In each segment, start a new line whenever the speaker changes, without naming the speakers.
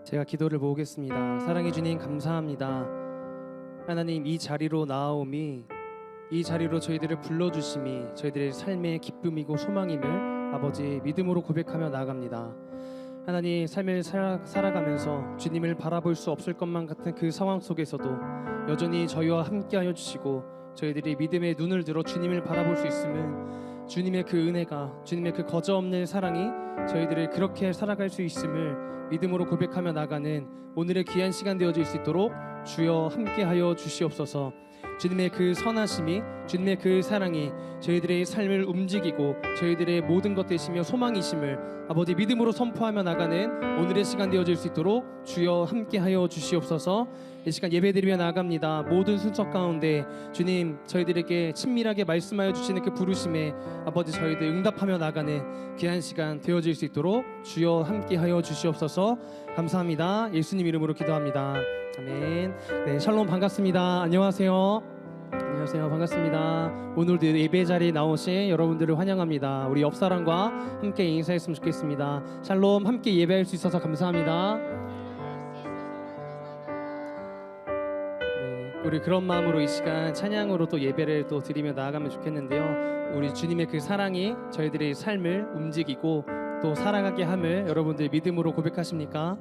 제가 기도를 모으겠습니다. 사랑해 주님 감사합니다. 하나님, 이 자리로 나아옴이, 이 자리로 저희들을 불러주심이 저희들의 삶의 기쁨이고 소망임을 아버지 믿음으로 고백하며 나아갑니다. 하나님, 삶을 살아가면서 주님을 바라볼 수 없을 것만 같은 그 상황 속에서도 여전히 저희와 함께하여 주시고 저희들이 믿음의 눈을 들어 주님을 바라볼 수 있음은 주님의 그 은혜가, 주님의 그 거저없는 사랑이 저희들을 그렇게 살아갈 수 있음을 믿음으로 고백하며 나가는 오늘의 귀한 시간 되어질 수 있도록 주여 함께하여 주시옵소서. 주님의 그 선하심이, 주님의 그 사랑이 저희들의 삶을 움직이고 저희들의 모든 것 되시며 소망이심을 아버지 믿음으로 선포하며 나가는 오늘의 시간 되어질 수 있도록 주여 함께하여 주시옵소서. 이 시간 예배드리며 나아갑니다. 모든 순서 가운데 주님 저희들에게 친밀하게 말씀하여 주시는 그 부르심에 아버지 저희들 응답하며 나가는 귀한 시간 되어질 수 있도록 주여 함께하여 주시옵소서. 감사합니다. 예수님 이름으로 기도합니다. 아멘. 네, 샬롬 반갑습니다. 안녕하세요. 안녕하세요. 반갑습니다. 오늘도 예배 자리에 나오신 여러분들을 환영합니다. 우리 옆 사람과 함께 인사했으면 좋겠습니다. 샬롬, 함께 예배할 수 있어서 감사합니다. 네, 우리 그런 마음으로 이 시간 찬양으로 또 예배를 또 드리며 나아가면 좋겠는데요. 우리 주님의 그 사랑이 저희들의 삶을 움직이고 또 살아가게 함을 여러분들 믿음으로 고백하십니까?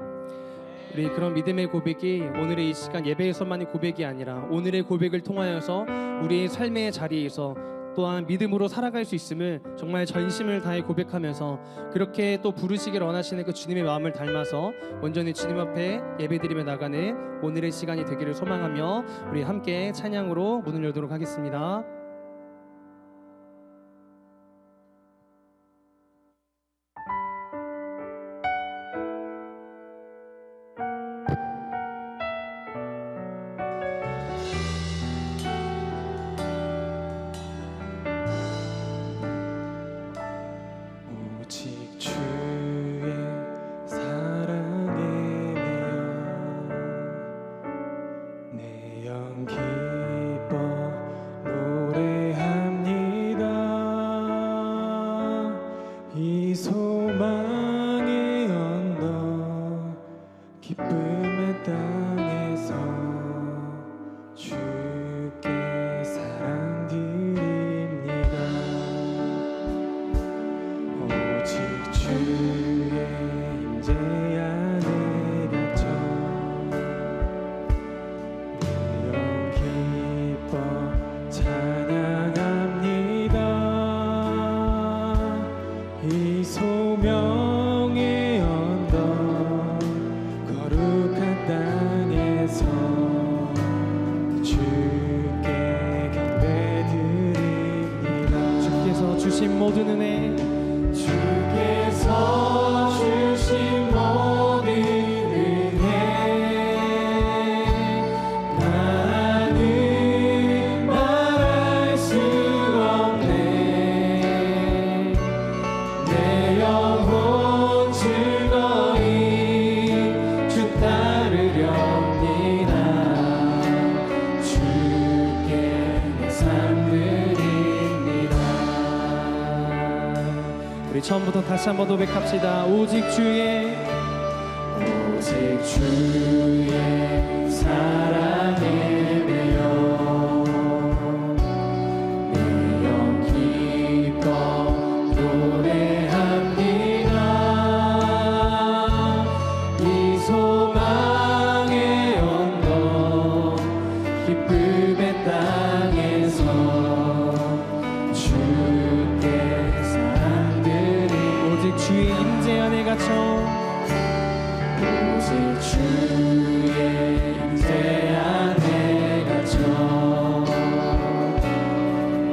우리 그런 믿음의 고백이 오늘의 이 시간 예배에서만의 고백이 아니라 오늘의 고백을 통하여서 우리의 삶의 자리에서 또한 믿음으로 살아갈 수 있음을 정말 전심을 다해 고백하면서 그렇게 또 부르시길 원하시는 그 주님의 마음을 닮아서 온전히 주님 앞에 예배드리며 나가는 오늘의 시간이 되기를 소망하며 우리 함께 찬양으로 문을 열도록 하겠습니다. 주신 모든 은혜, 주께서 주신 모든 은혜, 나는 말할 수 없네. 내 영혼 즐거이 주 따르렵니다. 주께 내 삶 드립니다. 우리 처음부터 다시 한번 고백합시다. 오직 주의 사랑에 매여 내 영 기뻐 노래합니다. 이 소망의 언덕 기쁨의 땅에서 주께 오직 주의 임재 안에 갇혀 오직 주의 임재 안에 갇혀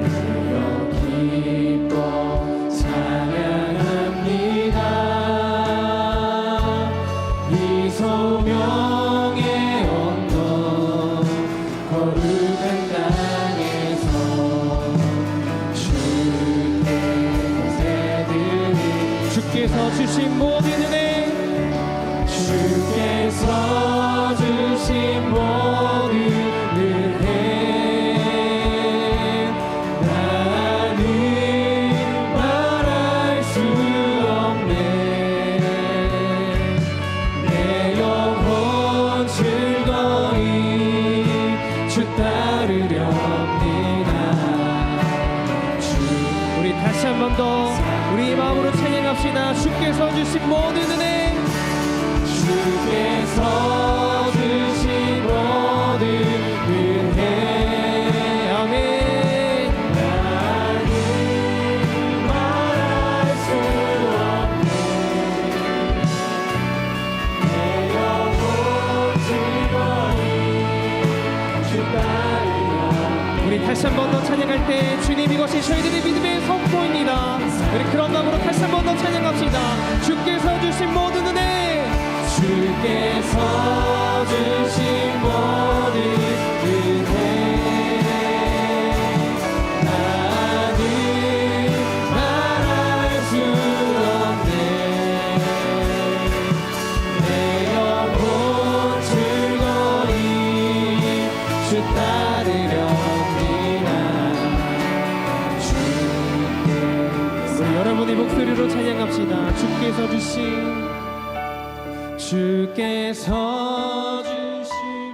내 영 기뻐 찬양합니다. 이 소명의 언덕 거룩한 땅에서 주께서 주신 모든 은혜, 주께서 주신 모든 은혜, 나는 말할 수 없네. 내 영혼 다시 한 번 더 우리 마음으로 찬양합시다. 주께서 주신 모든 은혜, 주께서 주신 모든 은혜. 아멘. 나는 말할 수 없네. 내 영혼 즐거이 주 따르며. 우리 다시 한 번 더 찬양할 때 주님 이것이 저희들의 믿음의 선포입니다. 우리 그런 마음으로 다시 한 번 더 찬양합시다. 주께서 주신 모든 은혜, 주께서 주신 모든 은혜. 나는 말할 수 없네. 내 영혼 즐거이 주 따르렵니다. 우리 여러분의 목소리로 찬양합시다. 주께서 주신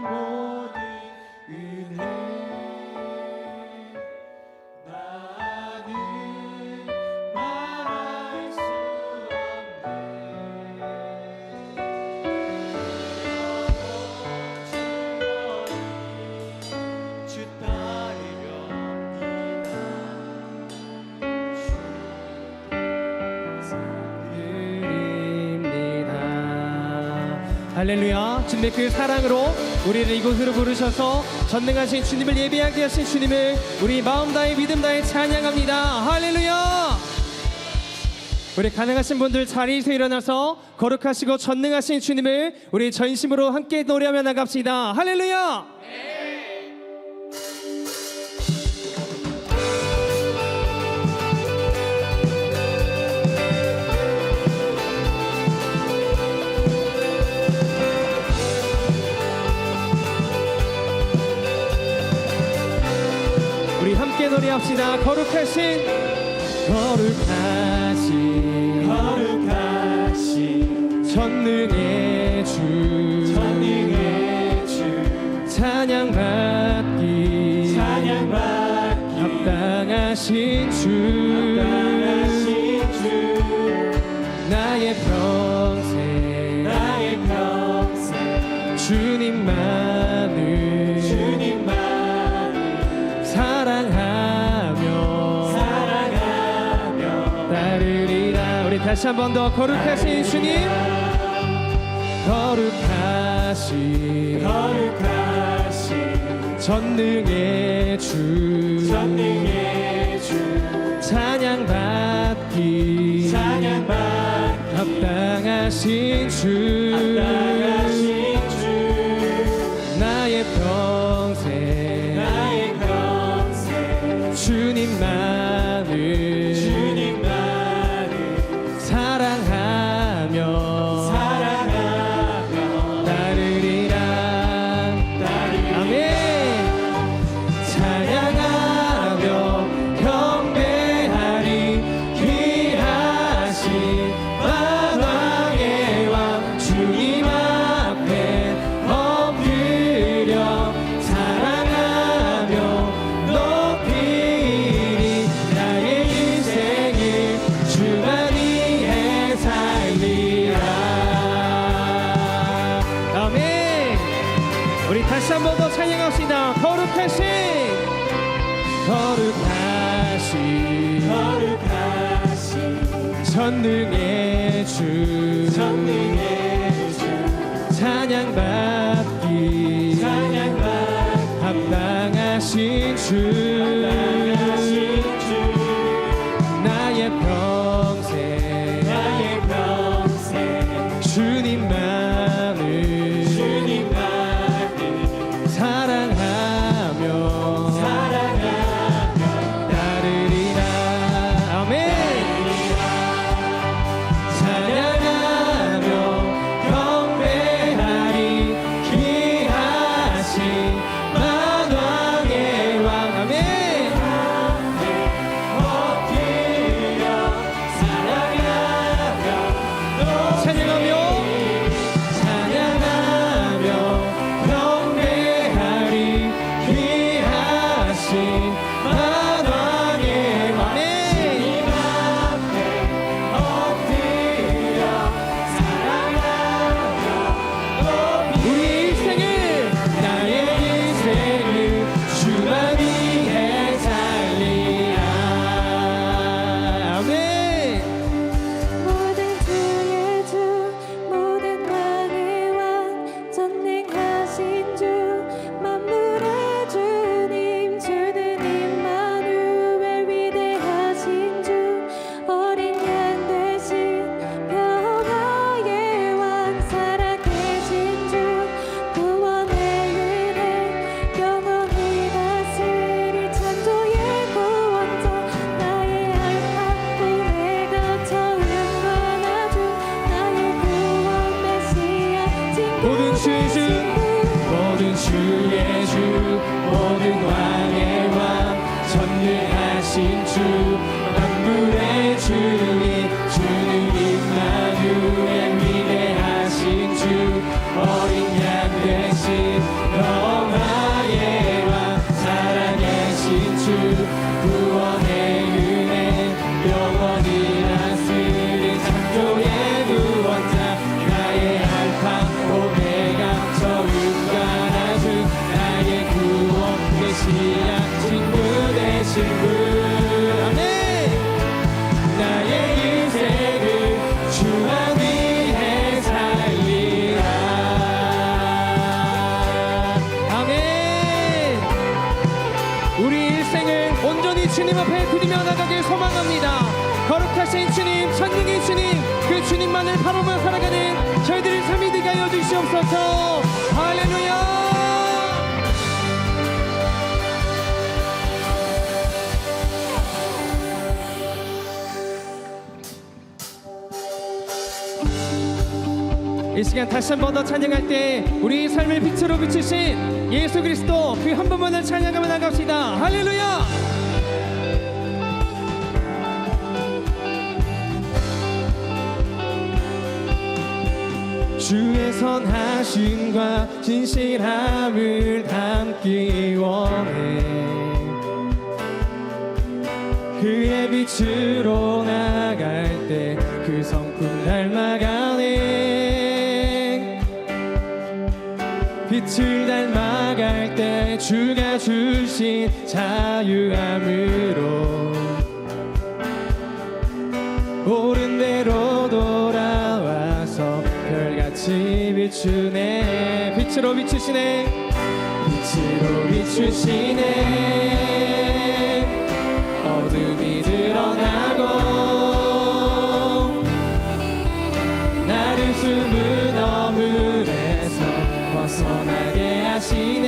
모든 은혜. 나는 말할 수 없네. 주 할렐루야. 주님의 그 사랑으로 우리를 이곳으로 부르셔서 전능하신 주님을 예배하게 하신 주님을 우리 마음 다해 믿음 다해 찬양합니다. 할렐루야. 우리 가능하신 분들 자리에서 일어나서 거룩하시고 전능하신 주님을 우리 전심으로 함께 노래하며 나갑시다. 할렐루야. 우리 함께 노래합시다. 거룩하신 전능의 주 찬양받기 합당하신 주 나의 평생 주님만을 사랑하며 따르리라. 우리 다시 한 번 더 거룩하신 주님, 거룩하신 전능의 주 찬양받기 합당하신 주 나의 평생 주님만을 사랑하며 따르리라. 아멘. 찬양하며 경배하리. 귀하신 만왕의 왕 주님 앞에 엎드려 사랑하며 높이리. 나의 인생을 주만 위해 살리라. 아멘. 우리 다시 한 번 더 찬양합시다. 거룩하신 전능의 주 찬양받기 합당하신 주 나의 평생 주님만을 사랑하며 따르리라. 아멘. 찬양하며 경배하리. 위대하신 주 만물의 주님 주는 임마누엘 위대하신 주 어린 양 대신 영화의 왕 살아계신 주 구원의 은혜 영원히 다스린 창조의 구원자 나의 알파 오메가 처음과 나중 나의 구원 메시아 친구 되신 분 아멘. 나의 인생을 주와 위해 살리라 아멘. 우리 일생을 온전히 주님 앞에 드리며 나가길 소망합니다. 거룩하신 주님 천국의 주님 그 주님만을 바라보며 살아가는 저희들의 삶이 되게 하여 주시옵소서. 할렐루야. 이 시간 다시 한 번 더 찬양할 때 우리 삶을 빛으로 비추신 예수 그리스도 그 한 분만을 찬양하며 나갑시다. 할렐루야. 주의 선하심과 진실함을 담기 원해 그의 빛으로 나갈 때 그 성품 닮아가네 빛을 닮아갈 때 주가 주신 자유함으로 옳은 대로 돌아와서 별같이 비추네 빛으로 비추시네 빛으로 비추시네 어둠이 드러나고 나를 숨은 어물에서 벗어나게 하시네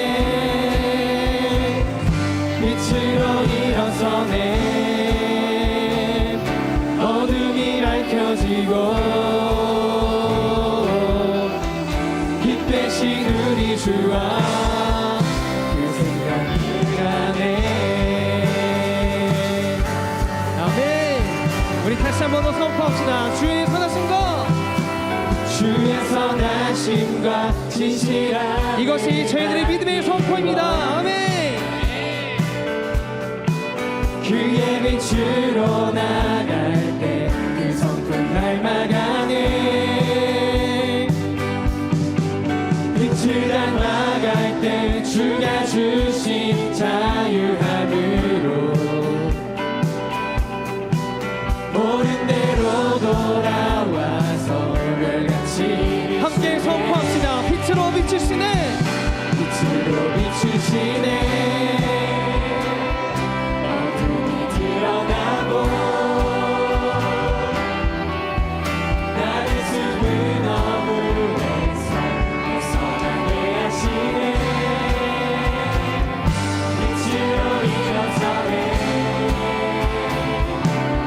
빛으로 일어서네 어둠이 밝혀지고 빛 대신 우리 주와 그 생각이 가네 아멘. 우리 다시 한 번 더 선포합시다. 주의 선하심과 주의 선하심과 진실함 이것이 저희들의 믿음의 선포입니다. 아멘. 그의 빛으로 나갈 때 그 성품 닮아가네 빛을 닮아갈 때 주가 주신 자유함으로 옳은 대로 돌아와서 별같이 함께 선포합시다. 빛으로 비추시네 빛으로 비추시네 어둠이 드러나고 나를 숨은 어물에서 벗어나게 하시네 빛으로 일어서네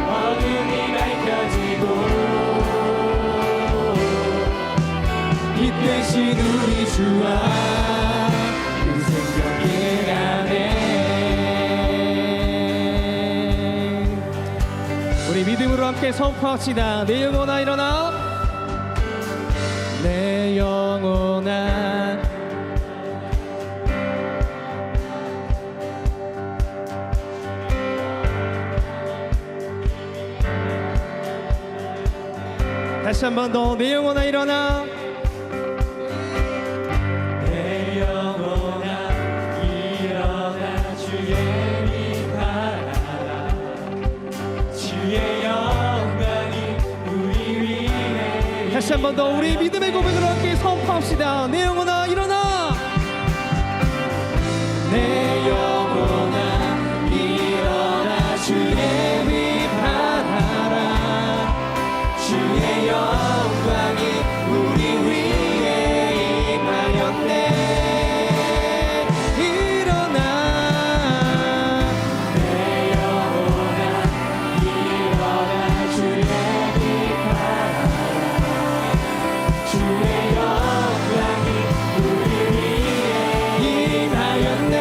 어둠이 밝혀지고 빛 대신 우리 주와 그 생각이 가네 우리 믿음으로 함께 선포합시다. 내 영혼아 일어나 내 영혼아 다시 한 번 더 내 영혼아 일어나 내 영혼아 일어나 주의 빛 바라라 주의 영광이 우리 위에 다시 한 번 더 우리 믿음의 고백으로 함께 선포합시다. 내 영혼아 일어나 내 영혼아 일어나 주의 빛 바라라 주의 영광이 우리 위에 임하였네 일어나 내 영혼아 일어나 주의 빛 바라라 주의 영광이 우리 위에 임하였네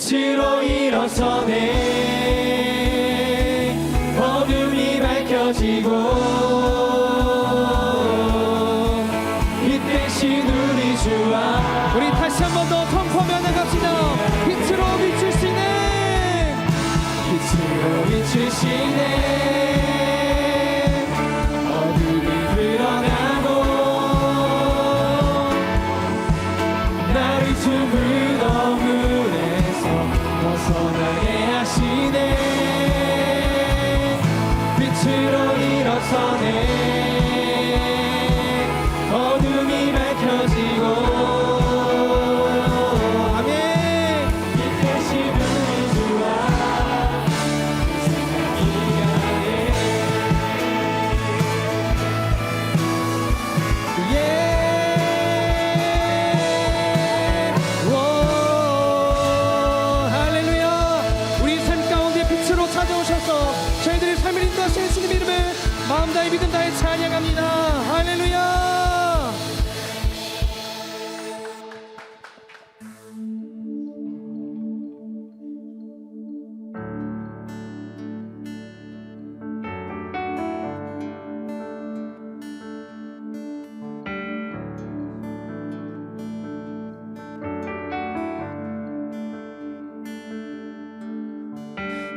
빛으로 일어서네. 어둠이 밝혀지고 이 대신 우리 주와
우리 다시 한 번 더 선포하며 나갑시다. 빛으로 비출 수 있는
빛으로 비추시네. 어둠이 드러나고 나를 죽은 어둠에서 벗어나게 하시네. 빛으로 일어서네. 어둠이 밝혀지고
아멘.
이 대신 우리 주와 세상이 가네.
예. 오, 할렐루야. 우리 삶 가운데 빛으로 찾아오셔서 저희들의 삶을 인도하시는 주님 이름을 마음 다해 믿음 다해 찬양합니다. 할렐루야.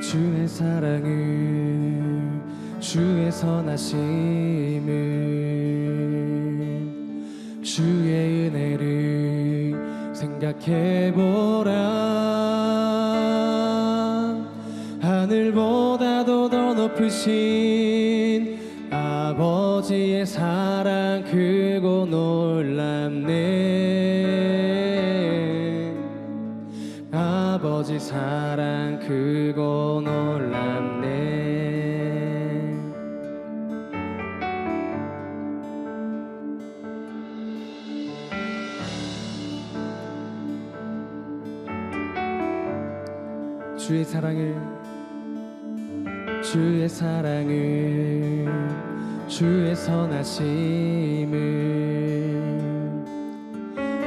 주의 사랑을 주의 선하심을 주의 은혜를 생각해보라. 하늘보다도 더 높으신 아버지의 사랑 크고 놀랍네. 아버지 사랑 크고 놀랍네. 주의 사랑을 주의 선하심을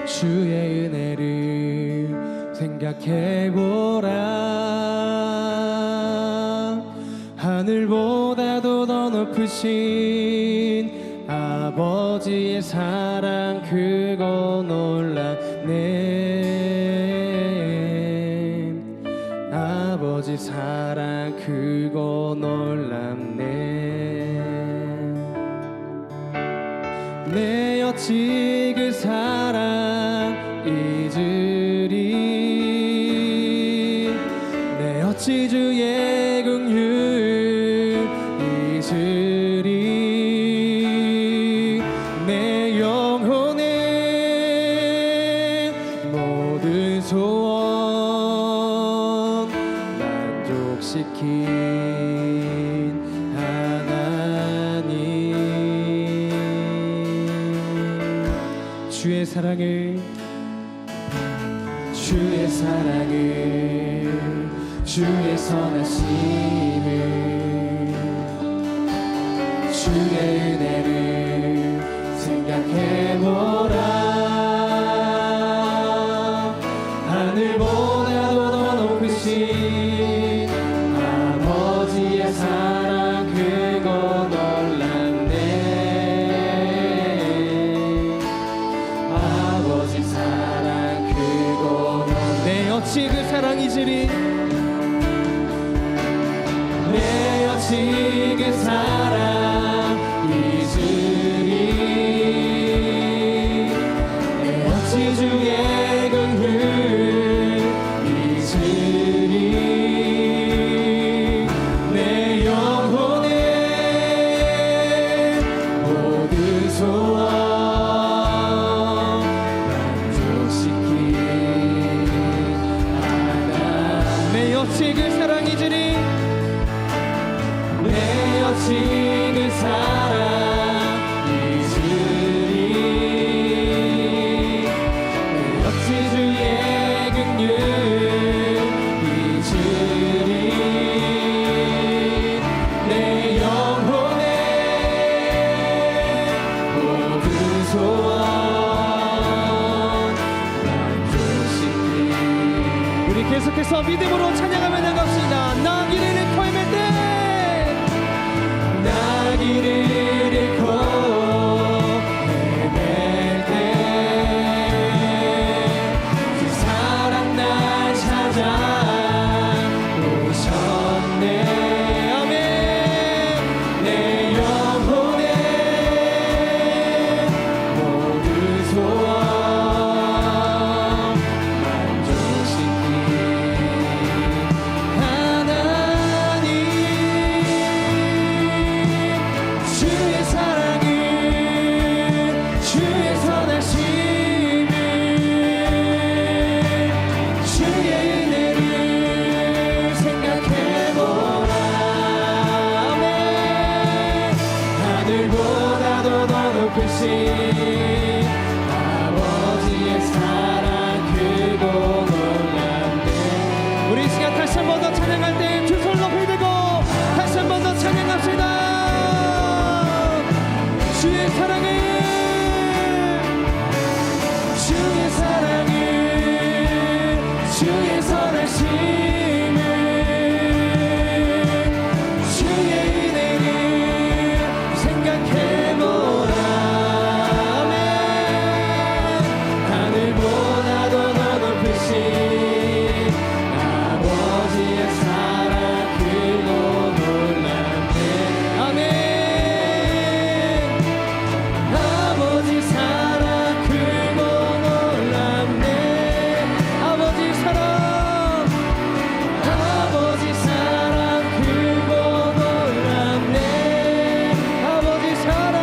주의 은혜를 생각해보라. 하늘보다도 더 높으신 아버지의 사랑 크고 놀랍네. 아버지 사랑 크고 놀랍네. 내 어찌 그 사랑 잊으리. 내 어찌 주의 긍휼 잊으리. 내 영혼의 모든 소원 만족시킨 하나님. 주의 사랑을 주의 선하심을 주의 은혜를 생각해보라. 하늘보다도 더 높으신 아버지의 사랑 크고 놀랍네. 아버지 사랑 크고 놀랍네. 내 어찌 그 사랑 잊으리. 내 어찌 그 사랑 잊으리. 내 어찌 주의 긍휼 잊으리. 내 영혼의 모든 소원 만족시킨 하나님. 내 어찌 그 사랑 잊으리. 내 어찌 그 사랑 잊으리. 내 어찌 주의 긍휼 잊으리. 내 영혼의 모든 소원 만족시킨 우리 계속해서 믿음으로 찬양하며 나갑시다. 나 길을 잃고 헤맬 때,
나 길을 잃고 헤맬 때 그 사랑 날 찾아오셨네. 아멘. 내 영혼의 모든 소원 만족시킨 하나님, 주의 사랑을, 주의 선하심을, 주의 은혜를 생각해보라. 아멘. 하늘보다도 더 높으신 아버지의 사랑 크고 놀랍네.
우리 이 시간 다시 한 번 더 찬양할 때 두 손 높이 들고 다시 한 번 더 찬양합시다. 주의 사랑을,
주의 사랑을, 주의 선하심을, 주의 은혜를 생각해보라. 아멘. 하늘보다도 더 높으신 아버지의 사랑 크고 놀랍네. 아멘. 아버지 사랑 크고 놀랍네. 아버지 사랑, 아버지 사랑 크고 놀랍네. 아버지 사랑,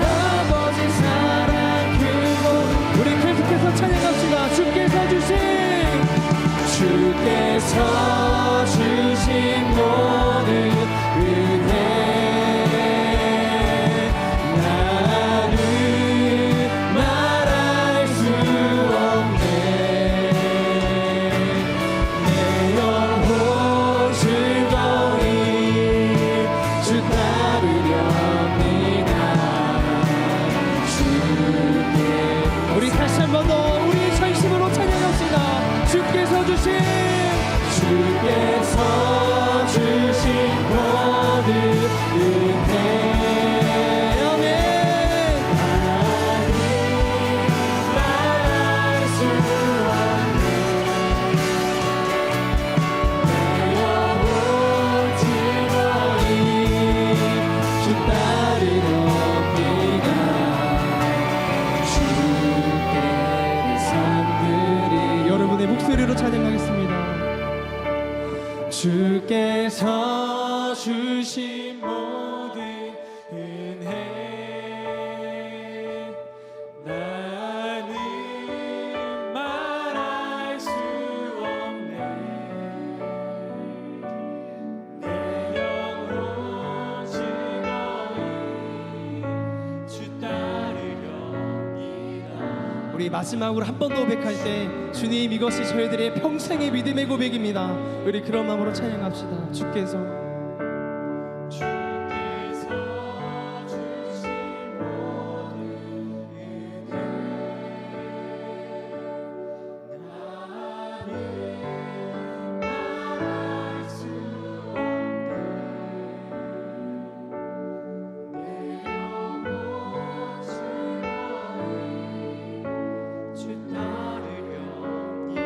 아버지 사랑 크고.
우리 계속해서 찬양합시다. 주께서 주신
모든 은혜 나는 말할 수 없네. 내 영혼 즐거이 주 따르렵니다. 주께
우리 다시 한 번 더 우리 전심으로 찬양합시다. 주께서 주신
주께서 주신 모든 은혜. 아멘. 하나님 말할 수 없네. 내 영혼 즐거이 주 따르렵니다. 주께 내 삶들이.
여러분의 목소리로 찬양하겠습니다.
주께서 주신 모든 은혜 나는 말할 수 없네. 내 영혼 즐거이 주 따르렵니다.
우리 마지막으로 한 번 더 고백할 때 주님 이것이 저희들의 평생의 믿음의 고백입니다. 우리 그런 마음으로 찬양합시다. 주께서
주께서 주신 모든 은혜 나는 말할 수 없네. 내 영혼 즐거이 주 따르렵니다.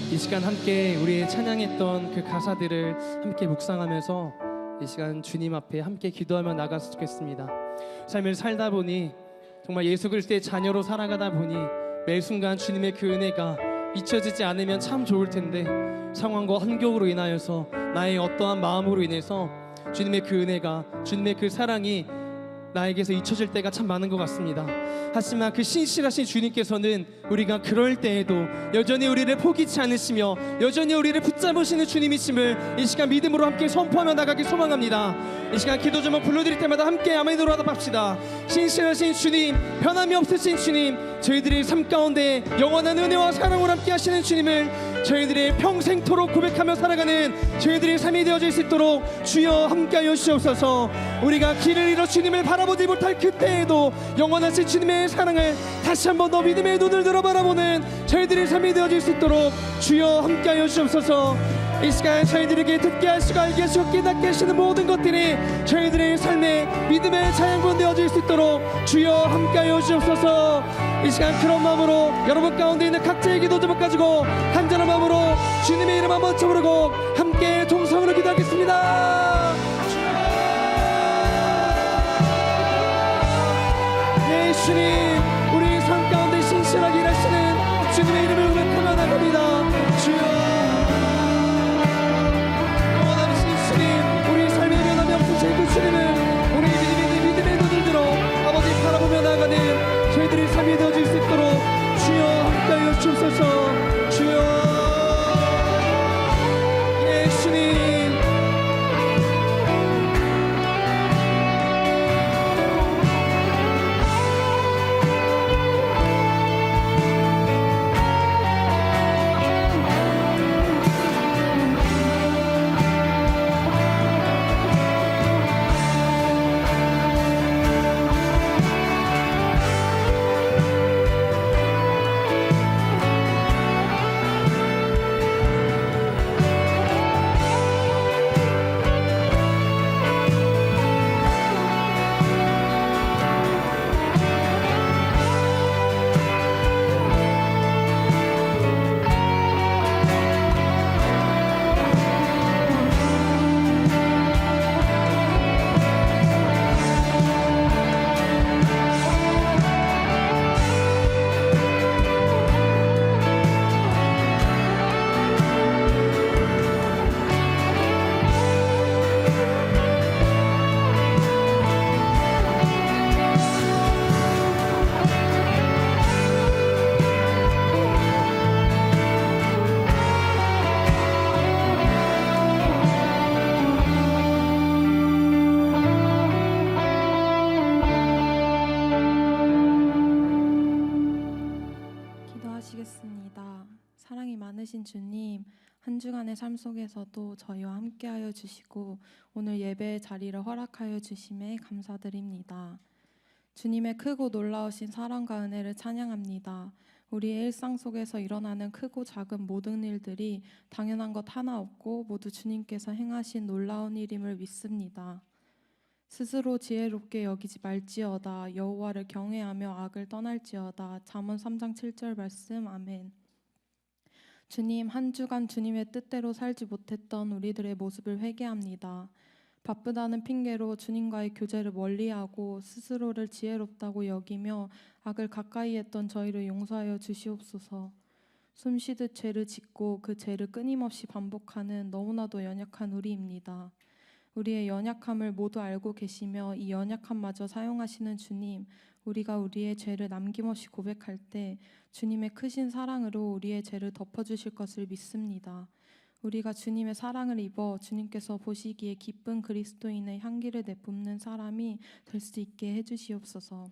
이 시간 함께 우리 찬양했던 그 가사들을 함께 묵상하면서 이 시간 주님 앞에 함께 기도하며 나갔으면 좋겠습니다. 삶을 살다 보니 정말 예수 그리스도의 자녀로 살아가다 보니 매 순간 주님의 그 은혜가 잊혀지지 않으면 참 좋을 텐데 상황과 환경으로 인하여서 나의 어떠한 마음으로 인해서 주님의 그 은혜가, 주님의 그 사랑이 나에게서 잊혀질 때가 참 많은 것 같습니다. 하지만 그 신실하신 주님께서는 우리가 그럴 때에도 여전히 우리를 포기치 않으시며 여전히 우리를 붙잡으시는 주님이심을 이 시간 믿음으로 함께 선포하며 나가기 소망합니다. 이 시간 기도 제목 불러드릴 때마다 함께 아멘으로 하답합시다. 신실하신 주님, 변함이 없으신 주님, 저희들의 삶 가운데 영원한 은혜와 사랑으로 함께 하시는 주님을 저희들이 평생토록 고백하며 살아가는 저희들의 삶이 되어질 수 있도록 주여 함께하여 주옵소서. 우리가 길을 잃어 주님을 바라보지 못할 그때에도 영원하신 주님의 사랑을 다시 한번 더 믿음의 눈을 들어 바라보는 저희들의 삶이 되어질 수 있도록 주여 함께하여 주옵소서. 이 시간 저희들에게 듣게 하시고 알게 하시고 깨닫게 하시는 모든 것들이 저희들의 삶에 믿음의 자양분 되어질 수 있도록 주여 함께하여 주옵소서. 이 시간 그런 마음으로 여러분 가운데 있는 각자의 기도 제목 가지고 간절한 마음으로 주님의 이름 한번 쳐부르고 함께 동성으로 기도하겠습니다. 네, 주님, 우리 삶 가운데 신실하게 일하시는 주님의 이름을 고백하며 나갑니다. 주여, 그 주님을 우리 믿음의 눈을 들어 아버지 바라보며 나아가는 저희들의 삶이 되어질 수 있도록 주여 함께하여 주옵소서. 주여, 예수님.
사랑이 많으신 주님, 한 주간의 삶 속에서도 저희와 함께하여 주시고 오늘 예배의 자리를 허락하여 주심에 감사드립니다. 주님의 크고 놀라우신 사랑과 은혜를 찬양합니다. 우리의 일상 속에서 일어나는 크고 작은 모든 일들이 당연한 것 하나 없고 모두 주님께서 행하신 놀라운 일임을 믿습니다. 스스로 지혜롭게 여기지 말지어다. 여호와를 경외하며 악을 떠날지어다. 잠언 3장 7절 말씀. 아멘. 주님, 한 주간 주님의 뜻대로 살지 못했던 우리들의 모습을 회개합니다. 바쁘다는 핑계로 주님과의 교제를 멀리하고 스스로를 지혜롭다고 여기며 악을 가까이 했던 저희를 용서하여 주시옵소서. 숨쉬듯 죄를 짓고 그 죄를 끊임없이 반복하는 너무나도 연약한 우리입니다. 우리의 연약함을 모두 알고 계시며 이 연약함마저 사용하시는 주님, 우리가 우리의 죄를 남김없이 고백할 때 주님의 크신 사랑으로 우리의 죄를 덮어주실 것을 믿습니다. 우리가 주님의 사랑을 입어 주님께서 보시기에 기쁜 그리스도인의 향기를 내뿜는 사람이 될 수 있게 해주시옵소서.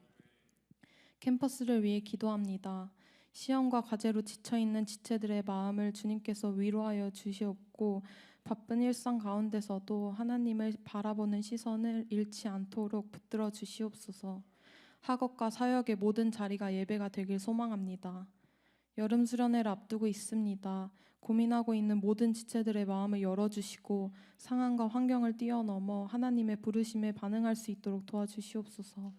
캠퍼스를 위해 기도합니다. 시험과 과제로 지쳐있는 지체들의 마음을 주님께서 위로하여 주시옵고 바쁜 일상 가운데서도 하나님을 바라보는 시선을 잃지 않도록 붙들어 주시옵소서. 학업과 사역의 모든 자리가 예배가 되길 소망합니다. 여름 수련회를 앞두고 있습니다. 고민하고 있는 모든 지체들의 마음을 열어주시고 상황과 환경을 뛰어넘어 하나님의 부르심에 반응할 수 있도록 도와주시옵소서.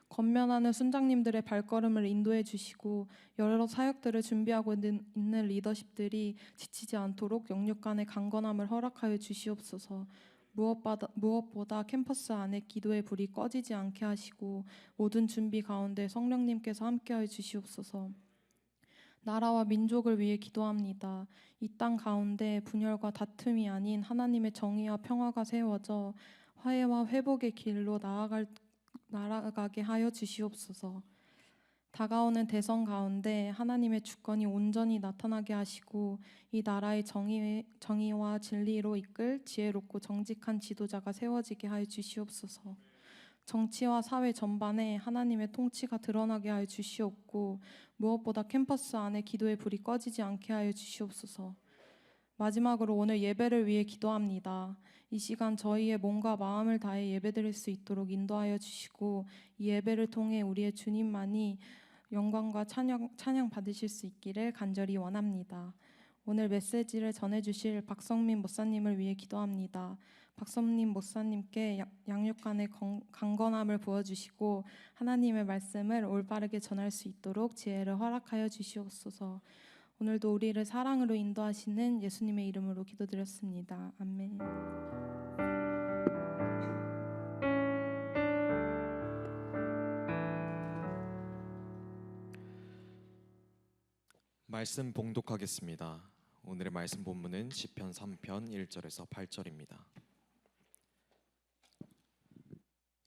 건면하는 순장님들의 발걸음을 인도해 주시고 여러 사역들을 준비하고 있는 리더십들이 지치지 않도록 영육 간의 강건함을 허락하여 주시옵소서. 무엇보다 캠퍼스 안에 기도의 불이 꺼지지 않게 하시고 모든 준비 가운데 성령님께서 함께하여 주시옵소서. 나라와 민족을 위해 기도합니다. 이 땅 가운데 분열과 다툼이 아닌 하나님의 정의와 평화가 세워져 화해와 회복의 길로 나아가게 하여 주시옵소서. 다가오는 대선 가운데 하나님의 주권이 온전히 나타나게 하시고 이 나라의 정의와 진리로 이끌 지혜롭고 정직한 지도자가 세워지게 하여 주시옵소서. 정치와 사회 전반에 하나님의 통치가 드러나게 하여 주시옵고 무엇보다 캠퍼스 안에 기도의 불이 꺼지지 않게 하여 주시옵소서. 마지막으로 오늘 예배를 위해 기도합니다. 이 시간 저희의 몸과 마음을 다해 예배드릴 수 있도록 인도하여 주시고 이 예배를 통해 우리의 주님만이 영광과 찬양 받으실 수 있기를 간절히 원합니다. 오늘 메시지를 전해주실 박성민 목사님을 위해 기도합니다. 박성민 목사님께 양육간의 강건함을 부어주시고 하나님의 말씀을 올바르게 전할 수 있도록 지혜를 허락하여 주시옵소서. 오늘도 우리를 사랑으로 인도하시는 예수님의 이름으로 기도드렸습니다. 아멘.
말씀 봉독하겠습니다. 오늘의 말씀 본문은 시편 3편 1절에서 8절입니다.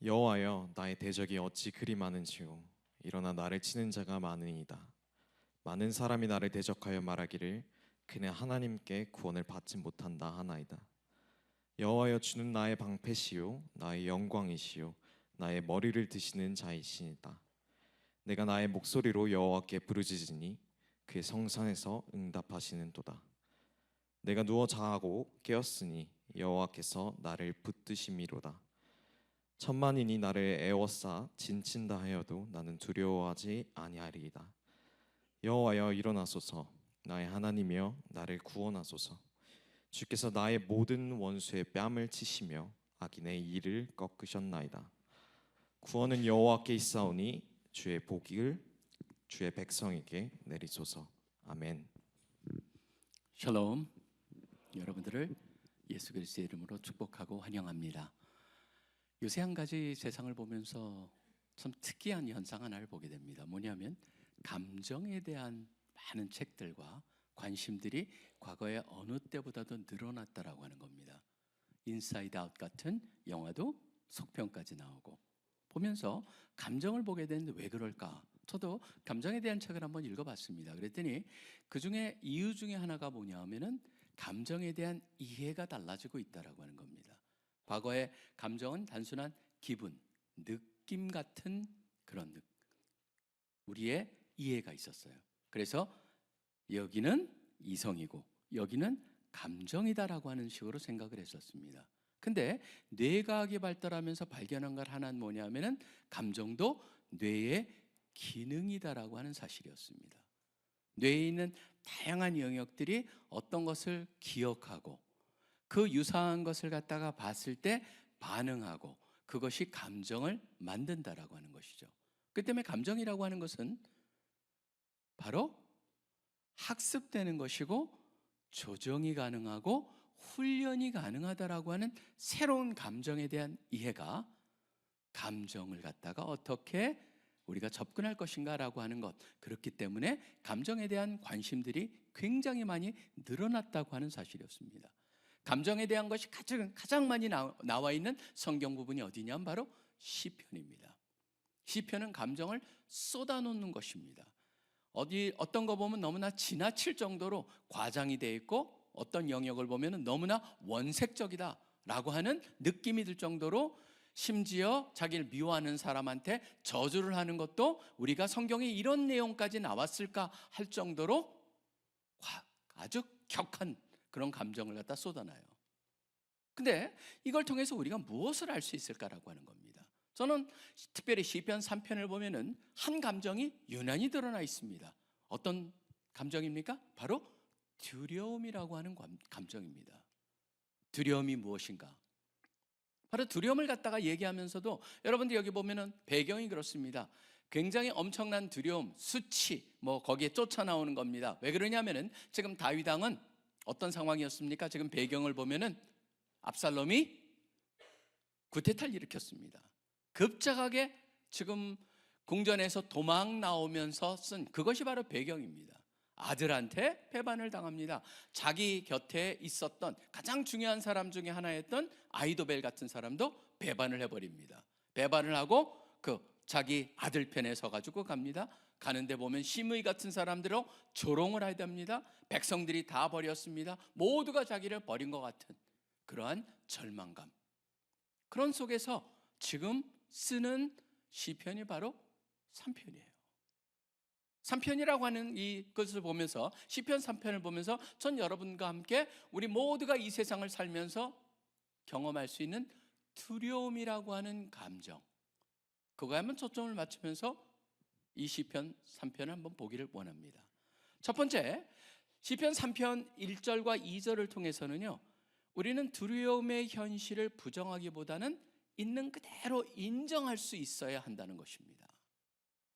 여호와여, 나의 대적이 어찌 그리 많은지요. 일어나 나를 치는 자가 많으니이다. 많은 사람이 나를 대적하여 말하기를 그는 하나님께 구원을 받지 못한다 하나이다. 여호와여, 주는 나의 방패시요 나의 영광이시요 나의 머리를 드시는 자이시니다. 내가 나의 목소리로 여호와께 부르짖으니 그의 성산에서 응답하시는도다. 내가 누워 자고 깨었으니 여호와께서 나를 붙드심이로다. 천만인이 나를 애워싸 진친다 하여도 나는 두려워하지 아니하리이다. 여호와여, 일어나소서. 나의 하나님이여, 나를 구원하소서. 주께서 나의 모든 원수의 뺨을 치시며 악인의 이를 꺾으셨나이다. 구원은 여호와께 있사오니 주의 복을 주의 백성에게 내리소서. 아멘.
샬롬. 여러분들을 예수 그리스도의 이름으로 축복하고 환영합니다. 요새 한 가지 세상을 보면서 참 특이한 현상 하나를 보게 됩니다. 뭐냐면 감정에 대한 많은 책들과 관심들이 과거의 어느 때보다도 늘어났다라고 하는 겁니다. 인사이드 아웃 같은 영화도 속편까지 나오고 보면서 감정을 보게 되는데 왜 그럴까? 저도 감정에 대한 책을 한번 읽어봤습니다. 그랬더니 그 중에 이유 중에 하나가 뭐냐 하면은 감정에 대한 이해가 달라지고 있다라고 하는 겁니다. 과거에 감정은 단순한 기분, 느낌 같은 그런 우리의 이해가 있었어요. 그래서 여기는 이성이고 여기는 감정이다라고 하는 식으로 생각을 했었습니다. 근데 뇌과학이 발달하면서 발견한 걸 하나는 뭐냐면은 감정도 뇌의 기능이다라고 하는 사실이었습니다. 뇌에 있는 다양한 영역들이 어떤 것을 기억하고 그 유사한 것을 갖다가 봤을 때 반응하고 그것이 감정을 만든다라고 하는 것이죠. 그 때문에 감정이라고 하는 것은 바로 학습되는 것이고 조정이 가능하고 훈련이 가능하다라고 하는 새로운 감정에 대한 이해가 감정을 갖다가 어떻게 우리가 접근할 것인가라고 하는 것, 그렇기 때문에 감정에 대한 관심들이 굉장히 많이 늘어났다고 하는 사실이었습니다. 감정에 대한 것이 가장 많이 나와 있는 성경 부분이 어디냐면 바로 시편입니다. 시편은 감정을 쏟아놓는 것입니다. 어떤 거 보면 너무나 지나칠 정도로 과장이 되어 있고 어떤 영역을 보면 너무나 원색적이다라고 하는 느낌이 들 정도로 심지어 자기를 미워하는 사람한테 저주를 하는 것도 우리가 성경에 이런 내용까지 나왔을까 할 정도로 아주 격한 그런 감정을 갖다 쏟아놔요. 근데 이걸 통해서 우리가 무엇을 알 수 있을까라고 하는 겁니다. 저는 특별히 시편 3편을 보면은 한 감정이 유난히 드러나 있습니다. 어떤 감정입니까? 바로 두려움이라고 하는 감정입니다. 두려움이 무엇인가? 바로 두려움을 갖다가 얘기하면서도 여러분들 여기 보면은 배경이 그렇습니다. 굉장히 엄청난 두려움, 수치, 거기에 쫓아나오는 겁니다. 왜 그러냐면은 지금 다윗 왕은 어떤 상황이었습니까? 지금 배경을 보면은 압살롬이 구테타를 일으켰습니다. 급작하게 지금 궁전에서 도망 나오면서 쓴 그것이 바로 배경입니다. 아들한테 배반을 당합니다. 자기 곁에 있었던 가장 중요한 사람 중에 하나였던 아히도벨 같은 사람도 배반을 해버립니다. 배반을 하고 자기 아들 편에 서가지고 갑니다. 가는데 보면 시므이 같은 사람들로 조롱을 해야 됩니다. 백성들이 다 버렸습니다. 모두가 자기를 버린 것 같은 그러한 절망감. 그런 속에서 지금 쓰는 시편이 바로 3편이에요. 3편이라고 하는 이것을 보면서, 시편 3편을 보면서 전 여러분과 함께 우리 모두가 이 세상을 살면서 경험할 수 있는 두려움이라고 하는 감정, 그거에 한번 초점을 맞추면서 이 시편 3편을 한번 보기를 원합니다. 첫 번째, 시편 3편 1절과 2절을 통해서는요, 우리는 두려움의 현실을 부정하기보다는 있는 그대로 인정할 수 있어야 한다는 것입니다.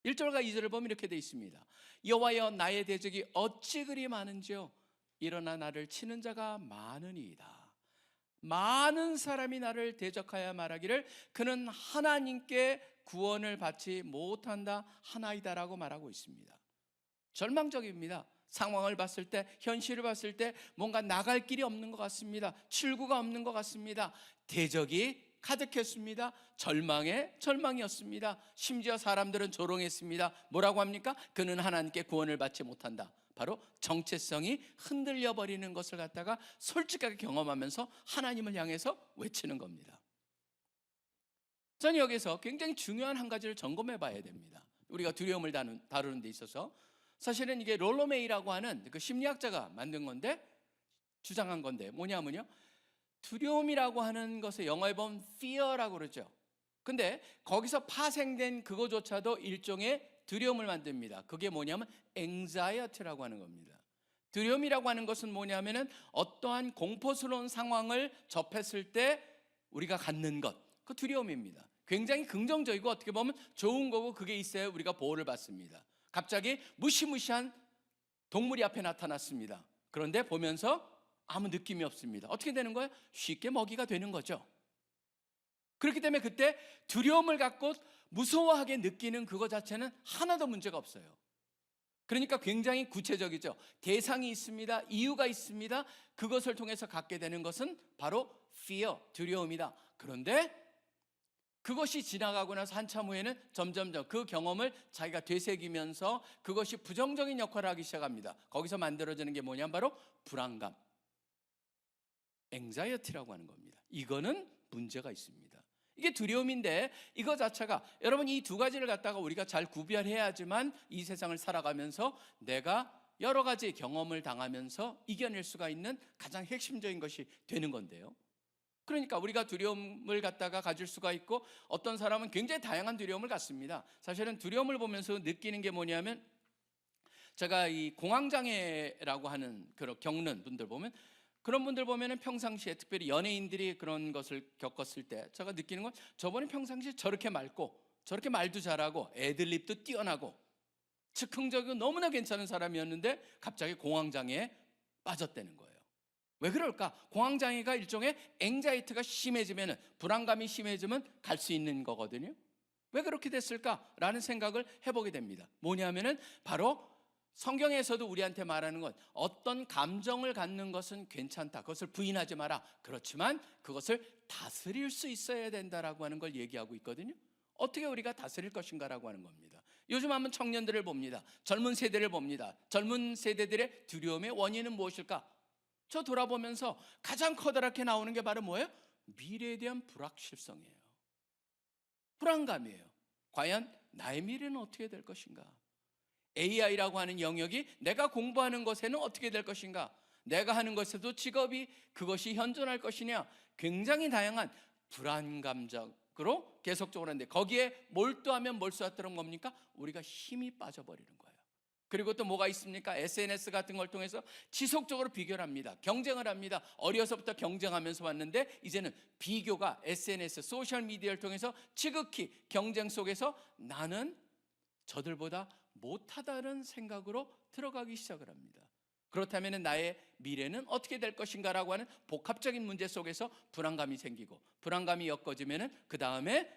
1절과 2절을 보면 이렇게 되어 있습니다. 여호와여, 나의 대적이 어찌 그리 많은지요, 일어나 나를 치는 자가 많으니이다. 많은 사람이 나를 대적하여 말하기를 그는 하나님께 구원을 받지 못한다 하나이다라고 말하고 있습니다. 절망적입니다. 상황을 봤을 때, 현실을 봤을 때 뭔가 나갈 길이 없는 것 같습니다. 출구가 없는 것 같습니다. 대적이 가득했습니다. 절망에 절망이었습니다. 심지어 사람들은 조롱했습니다. 뭐라고 합니까? 그는 하나님께 구원을 받지 못한다. 바로 정체성이 흔들려 버리는 것을 갖다가 솔직하게 경험하면서 하나님을 향해서 외치는 겁니다. 저는 여기서 굉장히 중요한 한 가지를 점검해 봐야 됩니다. 우리가 두려움을 다루는 데 있어서 사실은 이게 롤로메이라고 하는 그 심리학자가 만든 건데, 주장한 건데 뭐냐면요, 두려움이라고 하는 것을 영어에 보면 fear라고 그러죠. 근데 거기서 파생된 그거조차도 일종의 두려움을 만듭니다. 그게 뭐냐면 anxiety라고 하는 겁니다. 두려움이라고 하는 것은 뭐냐면은 어떠한 공포스러운 상황을 접했을 때 우리가 갖는 것, 그 두려움입니다. 굉장히 긍정적이고 어떻게 보면 좋은 거고, 그게 있어야 우리가 보호를 받습니다. 갑자기 무시무시한 동물이 앞에 나타났습니다. 그런데 보면서 아무 느낌이 없습니다. 어떻게 되는 거예요? 쉽게 먹이가 되는 거죠. 그렇기 때문에 그때 두려움을 갖고 무서워하게 느끼는 그거 자체는 하나도 문제가 없어요. 그러니까 굉장히 구체적이죠. 대상이 있습니다. 이유가 있습니다. 그것을 통해서 갖게 되는 것은 바로 fear, 두려움이다. 그런데 그것이 지나가고 나서 한참 후에는 점점점 그 경험을 자기가 되새기면서 그것이 부정적인 역할을 하기 시작합니다. 거기서 만들어지는 게 뭐냐면 바로 불안감, anxiety라고 하는 겁니다. 이거는 문제가 있습니다. 이게 두려움인데, 이거 자체가 여러분 이 두 가지를 갖다가 우리가 잘 구별해야지만 이 세상을 살아가면서 내가 여러 가지 경험을 당하면서 이겨낼 수가 있는 가장 핵심적인 것이 되는 건데요. 그러니까 우리가 두려움을 갖다가 가질 수가 있고, 어떤 사람은 굉장히 다양한 두려움을 갖습니다. 사실은 두려움을 보면서 느끼는 게 뭐냐면, 제가 이 공황장애라고 하는 그런 겪는 분들 보면, 그런 분들 보면은 평상시에 특별히 연예인들이 그런 것을 겪었을 때 제가 느끼는 건, 저번에 평상시에 저렇게 맑고 저렇게 말도 잘하고 애들립도 뛰어나고 즉흥적이고 너무나 괜찮은 사람이었는데 갑자기 공황장애에 빠졌다는 거예요. 왜 그럴까? 공황장애가 일종의 앵자이트가 심해지면, 불안감이 심해지면 갈 수 있는 거거든요. 왜 그렇게 됐을까라는 생각을 해보게 됩니다. 뭐냐면은 바로 성경에서도 우리한테 말하는 건, 어떤 감정을 갖는 것은 괜찮다, 그것을 부인하지 마라. 그렇지만 그것을 다스릴 수 있어야 된다라고 하는 걸 얘기하고 있거든요. 어떻게 우리가 다스릴 것인가라고 하는 겁니다. 요즘 한번 청년들을 봅니다. 젊은 세대를 봅니다. 젊은 세대들의 두려움의 원인은 무엇일까? 저 돌아보면서 가장 커다랗게 나오는 게 바로 뭐예요? 미래에 대한 불확실성이에요. 불안감이에요. 과연 나의 미래는 어떻게 될 것인가? AI라고 하는 영역이 내가 공부하는 것에는 어떻게 될 것인가? 내가 하는 것에도 직업이 그것이 현존할 것이냐? 굉장히 다양한 불안감적으로 계속적으로 하는데, 거기에 몰두하면 몰수하도록 뭡니까? 우리가 힘이 빠져버리는 거예요. 그리고 또 뭐가 있습니까? SNS 같은 걸 통해서 지속적으로 비교를 합니다. 경쟁을 합니다. 어려서부터 경쟁하면서 왔는데 이제는 비교가 SNS, 소셜미디어를 통해서 지극히 경쟁 속에서 나는 저들보다 못하다는 생각으로 들어가기 시작을 합니다. 그렇다면 나의 미래는 어떻게 될 것인가라고 하는 복합적인 문제 속에서 불안감이 생기고, 불안감이 엮어지면 그 다음에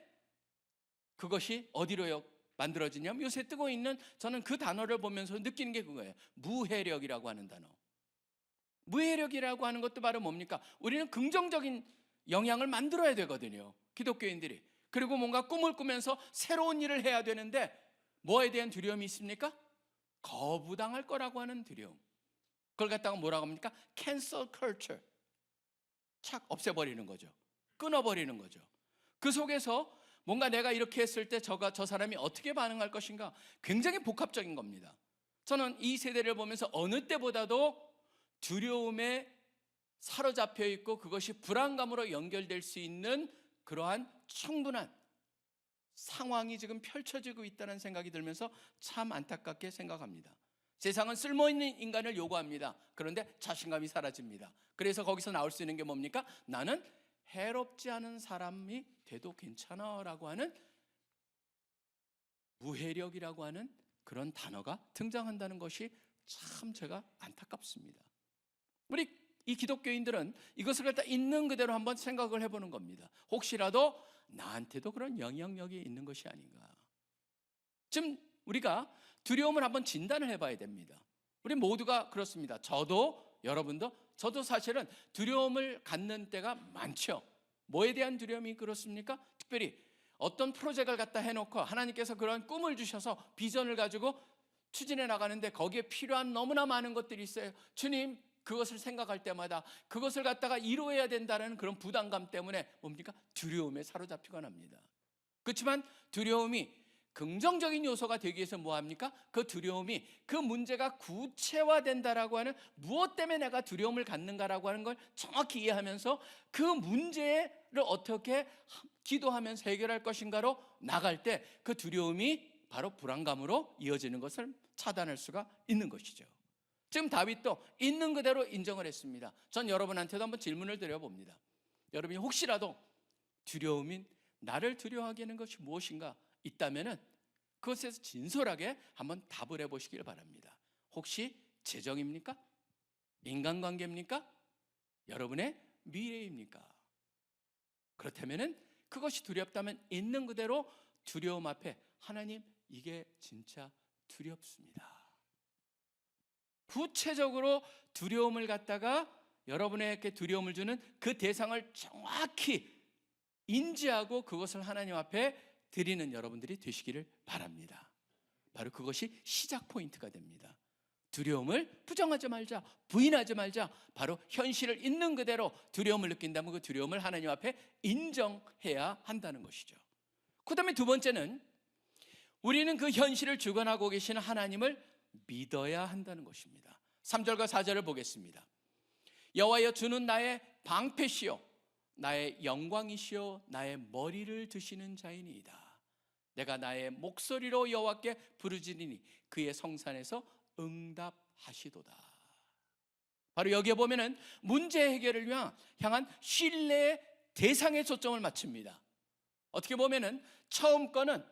그것이 어디로 만들어지냐면, 요새 뜨고 있는, 저는 그 단어를 보면서 느끼는 게 그거예요. 무해력이라고 하는 단어. 무해력이라고 하는 것도 바로 뭡니까? 우리는 긍정적인 영향을 만들어야 되거든요, 기독교인들이. 그리고 뭔가 꿈을 꾸면서 새로운 일을 해야 되는데 뭐에 대한 두려움이 있습니까? 거부당할 거라고 하는 두려움. 그걸 갖다가 뭐라고 합니까? cancel culture. 착 없애버리는 거죠. 끊어버리는 거죠. 그 속에서 뭔가 내가 이렇게 했을 때 저 사람이 어떻게 반응할 것인가, 굉장히 복합적인 겁니다. 저는 이 세대를 보면서 어느 때보다도 두려움에 사로잡혀 있고 그것이 불안감으로 연결될 수 있는 그러한 충분한 상황이 지금 펼쳐지고 있다는 생각이 들면서 참 안타깝게 생각합니다. 세상은 쓸모있는 인간을 요구합니다. 그런데 자신감이 사라집니다. 그래서 거기서 나올 수 있는 게 뭡니까? 나는 해롭지 않은 사람이 돼도 괜찮아 라고 하는 무해력이라고 하는 그런 단어가 등장한다는 것이 참 제가 안타깝습니다. 우리 이 기독교인들은 이것을 갖다 있는 그대로 한번 생각을 해보는 겁니다. 혹시라도 나한테도 그런 영향력이 있는 것이 아닌가. 지금 우리가 두려움을 한번 진단을 해봐야 됩니다. 우리 모두가 그렇습니다. 저도, 여러분도, 저도 사실은 두려움을 갖는 때가 많죠. 뭐에 대한 두려움이 그렇습니까? 특별히 어떤 프로젝트를 갖다 해놓고 하나님께서 그런 꿈을 주셔서 비전을 가지고 추진해 나가는데 거기에 필요한 너무나 많은 것들이 있어요. 주님, 그것을 생각할 때마다 그것을 갖다가 이루어야 된다는 그런 부담감 때문에 뭡니까? 두려움에 사로잡히곤 합니다. 그렇지만 두려움이 긍정적인 요소가 되기 위해서 뭐합니까? 그 두려움이 그 문제가 구체화된다라고 하는, 무엇 때문에 내가 두려움을 갖는가라고 하는 걸 정확히 이해하면서 그 문제를 어떻게 기도하면서 해결할 것인가로 나갈 때 그 두려움이 바로 불안감으로 이어지는 것을 차단할 수가 있는 것이죠. 지금 다윗도 있는 그대로 인정을 했습니다. 전 여러분한테도 한번 질문을 드려봅니다. 여러분이 혹시라도 두려움인 나를 두려워하게 하는 것이 무엇인가 있다면은 그것에서 진솔하게 한번 답을 해보시길 바랍니다. 혹시 재정입니까? 인간관계입니까? 여러분의 미래입니까? 그렇다면은 그것이 두렵다면 있는 그대로 두려움 앞에 하나님, 이게 진짜 두렵습니다. 구체적으로 두려움을 갖다가 여러분에게 두려움을 주는 그 대상을 정확히 인지하고 그것을 하나님 앞에 드리는 여러분들이 되시기를 바랍니다. 바로 그것이 시작 포인트가 됩니다. 두려움을 부정하지 말자, 부인하지 말자. 바로 현실을 있는 그대로 두려움을 느낀다면 그 두려움을 하나님 앞에 인정해야 한다는 것이죠. 그 다음에 두 번째는 우리는 그 현실을 주관하고 계시는 하나님을 믿어야 한다는 것입니다. 3절과 4절을 보겠습니다. 여호와여, 주는 나의 방패시요 나의 영광이시요 나의 머리를 드시는 자이니이다. 내가 나의 목소리로 여호와께 부르짖으니 그의 성산에서 응답하시도다. 바로 여기에 보면은 문제 해결을 향한 신뢰의 대상에 초점을 맞춥니다. 어떻게 보면은 처음 거는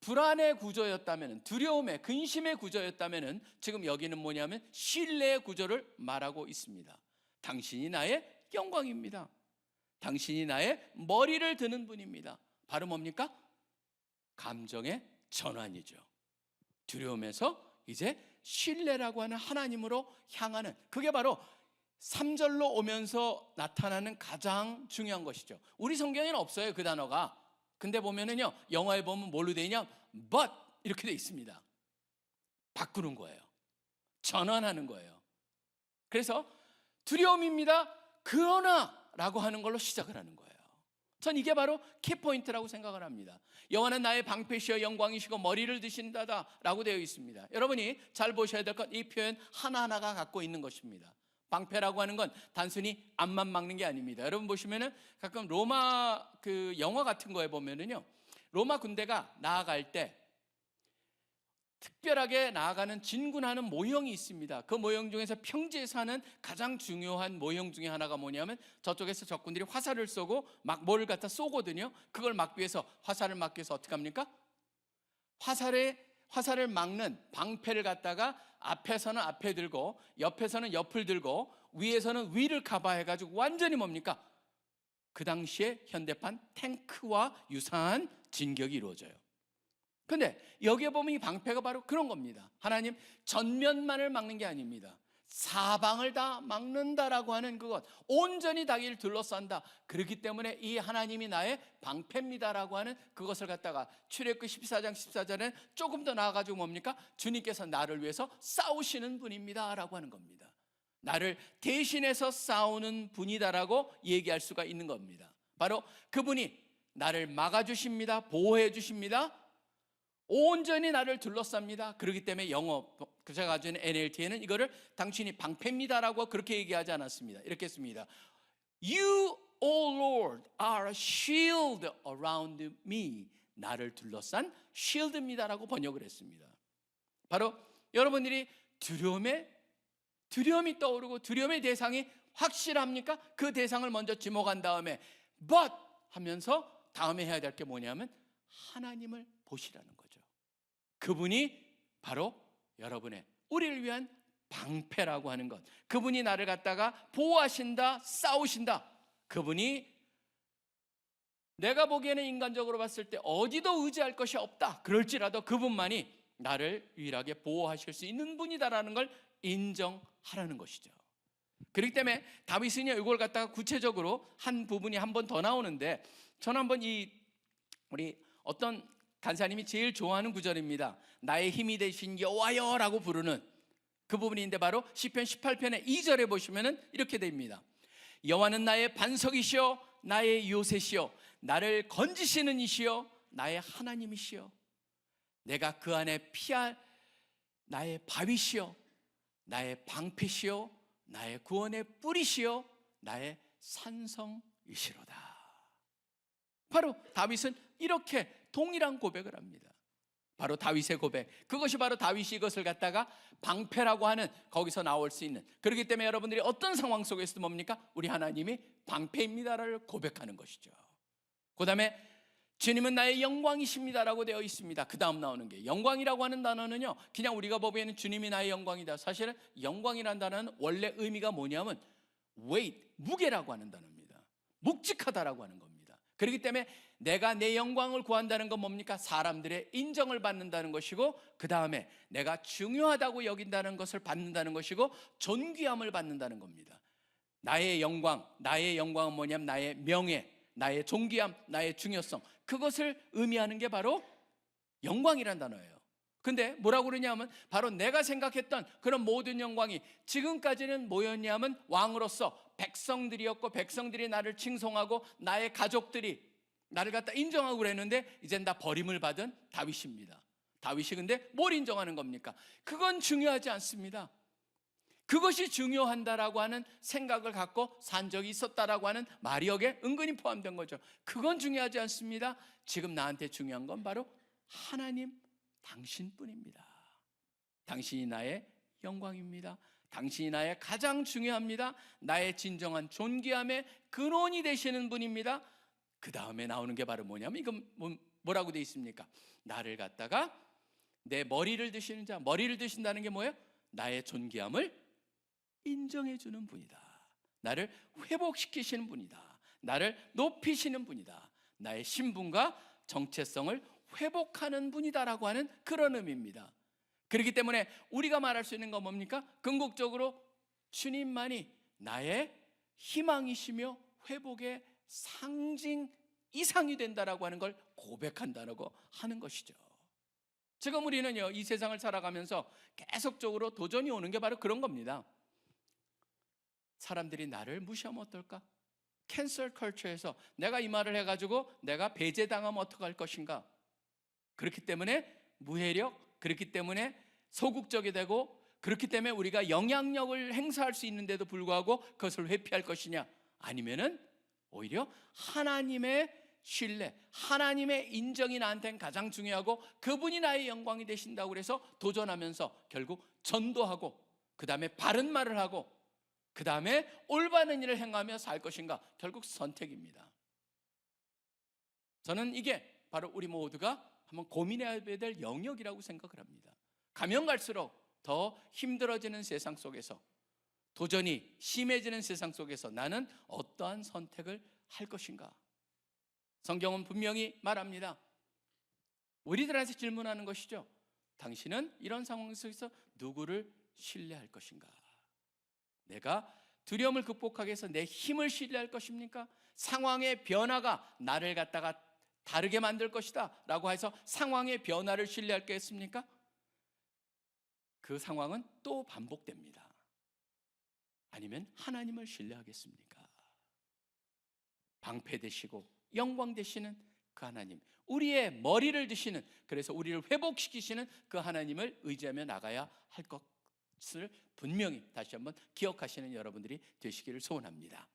불안의 구조였다면, 두려움의, 근심의 구조였다면 지금 여기는 뭐냐면 신뢰의 구조를 말하고 있습니다. 당신이 나의 영광입니다. 당신이 나의 머리를 드는 분입니다. 바로 뭡니까? 감정의 전환이죠. 두려움에서 이제 신뢰라고 하는 하나님으로 향하는, 그게 바로 3절로 오면서 나타나는 가장 중요한 것이죠. 우리 성경에는 없어요, 그 단어가. 근데 보면은요, 영어에 보면 뭘로 되어 있냐? but 이렇게 되어 있습니다. 바꾸는 거예요. 전환하는 거예요. 그래서 두려움입니다. 그러나 라고 하는 걸로 시작을 하는 거예요. 전 이게 바로 키포인트라고 생각을 합니다. 여호와는 나의 방패시여 영광이시고 머리를 드신다다 라고 되어 있습니다. 여러분이 잘 보셔야 될 것, 이 표현 하나하나가 갖고 있는 것입니다. 방패라고 하는 건 단순히 앞만 막는 게 아닙니다. 여러분 보시면은 가끔 로마 그 영화 같은 거에 보면은요, 로마 군대가 나아갈 때 특별하게 나아가는 진군하는 모형이 있습니다. 그 모형 중에서 평지에서 하는 가장 중요한 모형 중에 하나가 뭐냐면 저쪽에서 적군들이 화살을 쏘고 막 뭐를 갖다 쏘거든요. 그걸 막기 위해서, 화살을 막기 위해서 어떻게 합니까? 화살을 막는 방패를 갖다가 앞에서는 앞에 들고 옆에서는 옆을 들고 위에서는 위를 커버해가지고 완전히 뭡니까? 그 당시에 현대판 탱크와 유사한 진격이 이루어져요. 근데 여기에 보면 이 방패가 바로 그런 겁니다. 하나님, 전면만을 막는 게 아닙니다. 사방을 다 막는다라고 하는 그것, 온전히 자기를 둘러싼다. 그렇기 때문에 이 하나님이 나의 방패입니다라고 하는 그것을 갖다가 출애굽기 14장 14절에 조금 더 나아가지고 뭡니까? 주님께서 나를 위해서 싸우시는 분입니다라고 하는 겁니다. 나를 대신해서 싸우는 분이다라고 얘기할 수가 있는 겁니다. 바로 그분이 나를 막아주십니다. 보호해 주십니다. 온전히 나를 둘러쌉니다. 그렇기 때문에 제가 가진 NLT에는 이거를 당신이 방패입니다라고 그렇게 얘기하지 않았습니다. 이렇게 했습니다. You, O Lord, are a shield around me. 나를 둘러싼 shield입니다라고 번역을 했습니다. 바로 여러분들이 두려움이 떠오르고 두려움의 대상이 확실합니까? 그 대상을 먼저 지목한 다음에 but 하면서 다음에 해야 될 게 뭐냐면 하나님을 보시라는 거죠. 그분이 바로 여러분의 우리를 위한 방패라고 하는 것. 그분이 나를 갖다가 보호하신다, 싸우신다. 그분이 내가 보기에는 인간적으로 봤을 때 어디도 의지할 것이 없다. 그럴지라도 그분만이 나를 유일하게 보호하실 수 있는 분이다라는 걸 인정하라는 것이죠. 그렇기 때문에 다윗은 이걸 갖다가 구체적으로 한 부분이 한 번 더 나오는데, 저는 한번 우리 어떤 간사님이 제일 좋아하는 구절입니다. 나의 힘이 되신 여호와여라고 부르는 그 부분인데, 바로 시편 18편의 2절에 보시면은 이렇게 됩니다. 여호와는 나의 반석이시여 나의 요새시여 나를 건지시는 이시여 나의 하나님이시여 내가 그 안에 피할 나의 바위시여 나의 방패시여 나의 구원의 뿌리시여 나의 산성이시로다. 바로 다윗은 이렇게 동일한 고백을 합니다. 바로 다윗의 고백, 그것이 바로 다윗이 이것을 갖다가 방패라고 하는, 거기서 나올 수 있는, 그렇기 때문에 여러분들이 어떤 상황 속에서도 뭡니까? 우리 하나님이 방패입니다를 고백하는 것이죠. 그 다음에 주님은 나의 영광이십니다라고 되어 있습니다. 그 다음 나오는 게, 영광이라고 하는 단어는요, 그냥 우리가 보기에는 주님이 나의 영광이다. 사실은 영광이라는 단어는 원래 의미가 뭐냐면 weight, 무게라고 하는 단어입니다. 묵직하다라고 하는 겁니다. 그렇기 때문에 내가 내 영광을 구한다는 건 뭡니까? 사람들의 인정을 받는다는 것이고, 그 다음에 내가 중요하다고 여긴다는 것을 받는다는 것이고, 존귀함을 받는다는 겁니다. 나의 영광은 뭐냐면 나의 명예, 나의 존귀함, 나의 중요성, 그것을 의미하는 게 바로 영광이란 단어예요. 근데 뭐라고 그러냐면, 바로 내가 생각했던 그런 모든 영광이 지금까지는 뭐였냐면 왕으로서 백성들이었고, 백성들이 나를 칭송하고 나의 가족들이 나를 갖다 인정하고 그랬는데, 이젠 다 버림을 받은 다윗입니다. 다윗이 근데 뭘 인정하는 겁니까? 그건 중요하지 않습니다. 그것이 중요한다라고 하는 생각을 갖고 산 적이 있었다라고 하는 말이 여기에 은근히 포함된 거죠. 그건 중요하지 않습니다. 지금 나한테 중요한 건 바로 하나님 당신뿐입니다. 당신이 나의 영광입니다. 당신이 나의 가장 중요합니다. 나의 진정한 존귀함의 근원이 되시는 분입니다. 그 다음에 나오는 게 바로 뭐냐면, 이건 뭐라고 되어 있습니까? 나를 갖다가 내 머리를 드시는 자, 머리를 드신다는 게 뭐예요? 나의 존귀함을 인정해 주는 분이다. 나를 회복시키시는 분이다. 나를 높이시는 분이다. 나의 신분과 정체성을 회복하는 분이다라고 하는 그런 의미입니다. 그렇기 때문에 우리가 말할 수 있는 건 뭡니까? 궁극적으로 주님만이 나의 희망이시며 회복의 상징 이상이 된다라고 하는 걸 고백한다라고 하는 것이죠. 지금 우리는요, 이 세상을 살아가면서 계속적으로 도전이 오는 게 바로 그런 겁니다. 사람들이 나를 무시하면 어떨까? 캔슬 컬처에서 내가 이 말을 해가지고 내가 배제당하면 어떡할 것인가? 그렇기 때문에 무해력, 그렇기 때문에 소극적이 되고, 그렇기 때문에 우리가 영향력을 행사할 수 있는데도 불구하고 그것을 회피할 것이냐? 아니면은 오히려 하나님의 신뢰, 하나님의 인정이 나한테는 가장 중요하고 그분이 나의 영광이 되신다고 해서 도전하면서 결국 전도하고, 그 다음에 바른 말을 하고, 그 다음에 올바른 일을 행하며 살 것인가? 결국 선택입니다. 저는 이게 바로 우리 모두가 한번 고민해야 될 영역이라고 생각을 합니다. 가면 갈수록 더 힘들어지는 세상 속에서, 도전이 심해지는 세상 속에서 나는 어떠한 선택을 할 것인가? 성경은 분명히 말합니다. 우리들한테 질문하는 것이죠. 당신은 이런 상황 속에서 누구를 신뢰할 것인가? 내가 두려움을 극복하기 위해서 내 힘을 신뢰할 것입니까? 상황의 변화가 나를 갖다가 다르게 만들 것이다 라고 해서 상황의 변화를 신뢰할 게 있습니까? 그 상황은 또 반복됩니다. 아니면 하나님을 신뢰하겠습니까? 방패 되시고 영광 되시는 그 하나님, 우리의 머리를 드시는, 그래서 우리를 회복시키시는 그 하나님을 의지하며 나가야 할 것을 분명히 다시 한번 기억하시는 여러분들이 되시기를 소원합니다.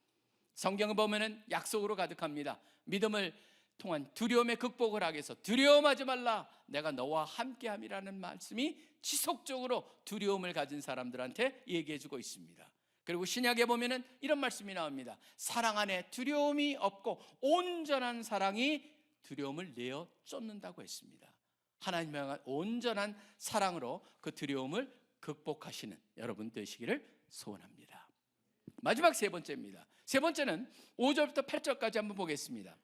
성경을 보면은 약속으로 가득합니다. 믿음을 통한 두려움의 극복을 하기 위해서 두려움하지 말라, 내가 너와 함께함이라는 말씀이 지속적으로 두려움을 가진 사람들한테 얘기해주고 있습니다. 그리고 신약에 보면은 이런 말씀이 나옵니다. 사랑 안에 두려움이 없고 온전한 사랑이 두려움을 내어 쫓는다고 했습니다. 하나님을 향한 온전한 사랑으로 그 두려움을 극복하시는 여러분 되시기를 소원합니다. 마지막 세 번째입니다. 세 번째는 5절부터 8절까지 한번 보겠습니다.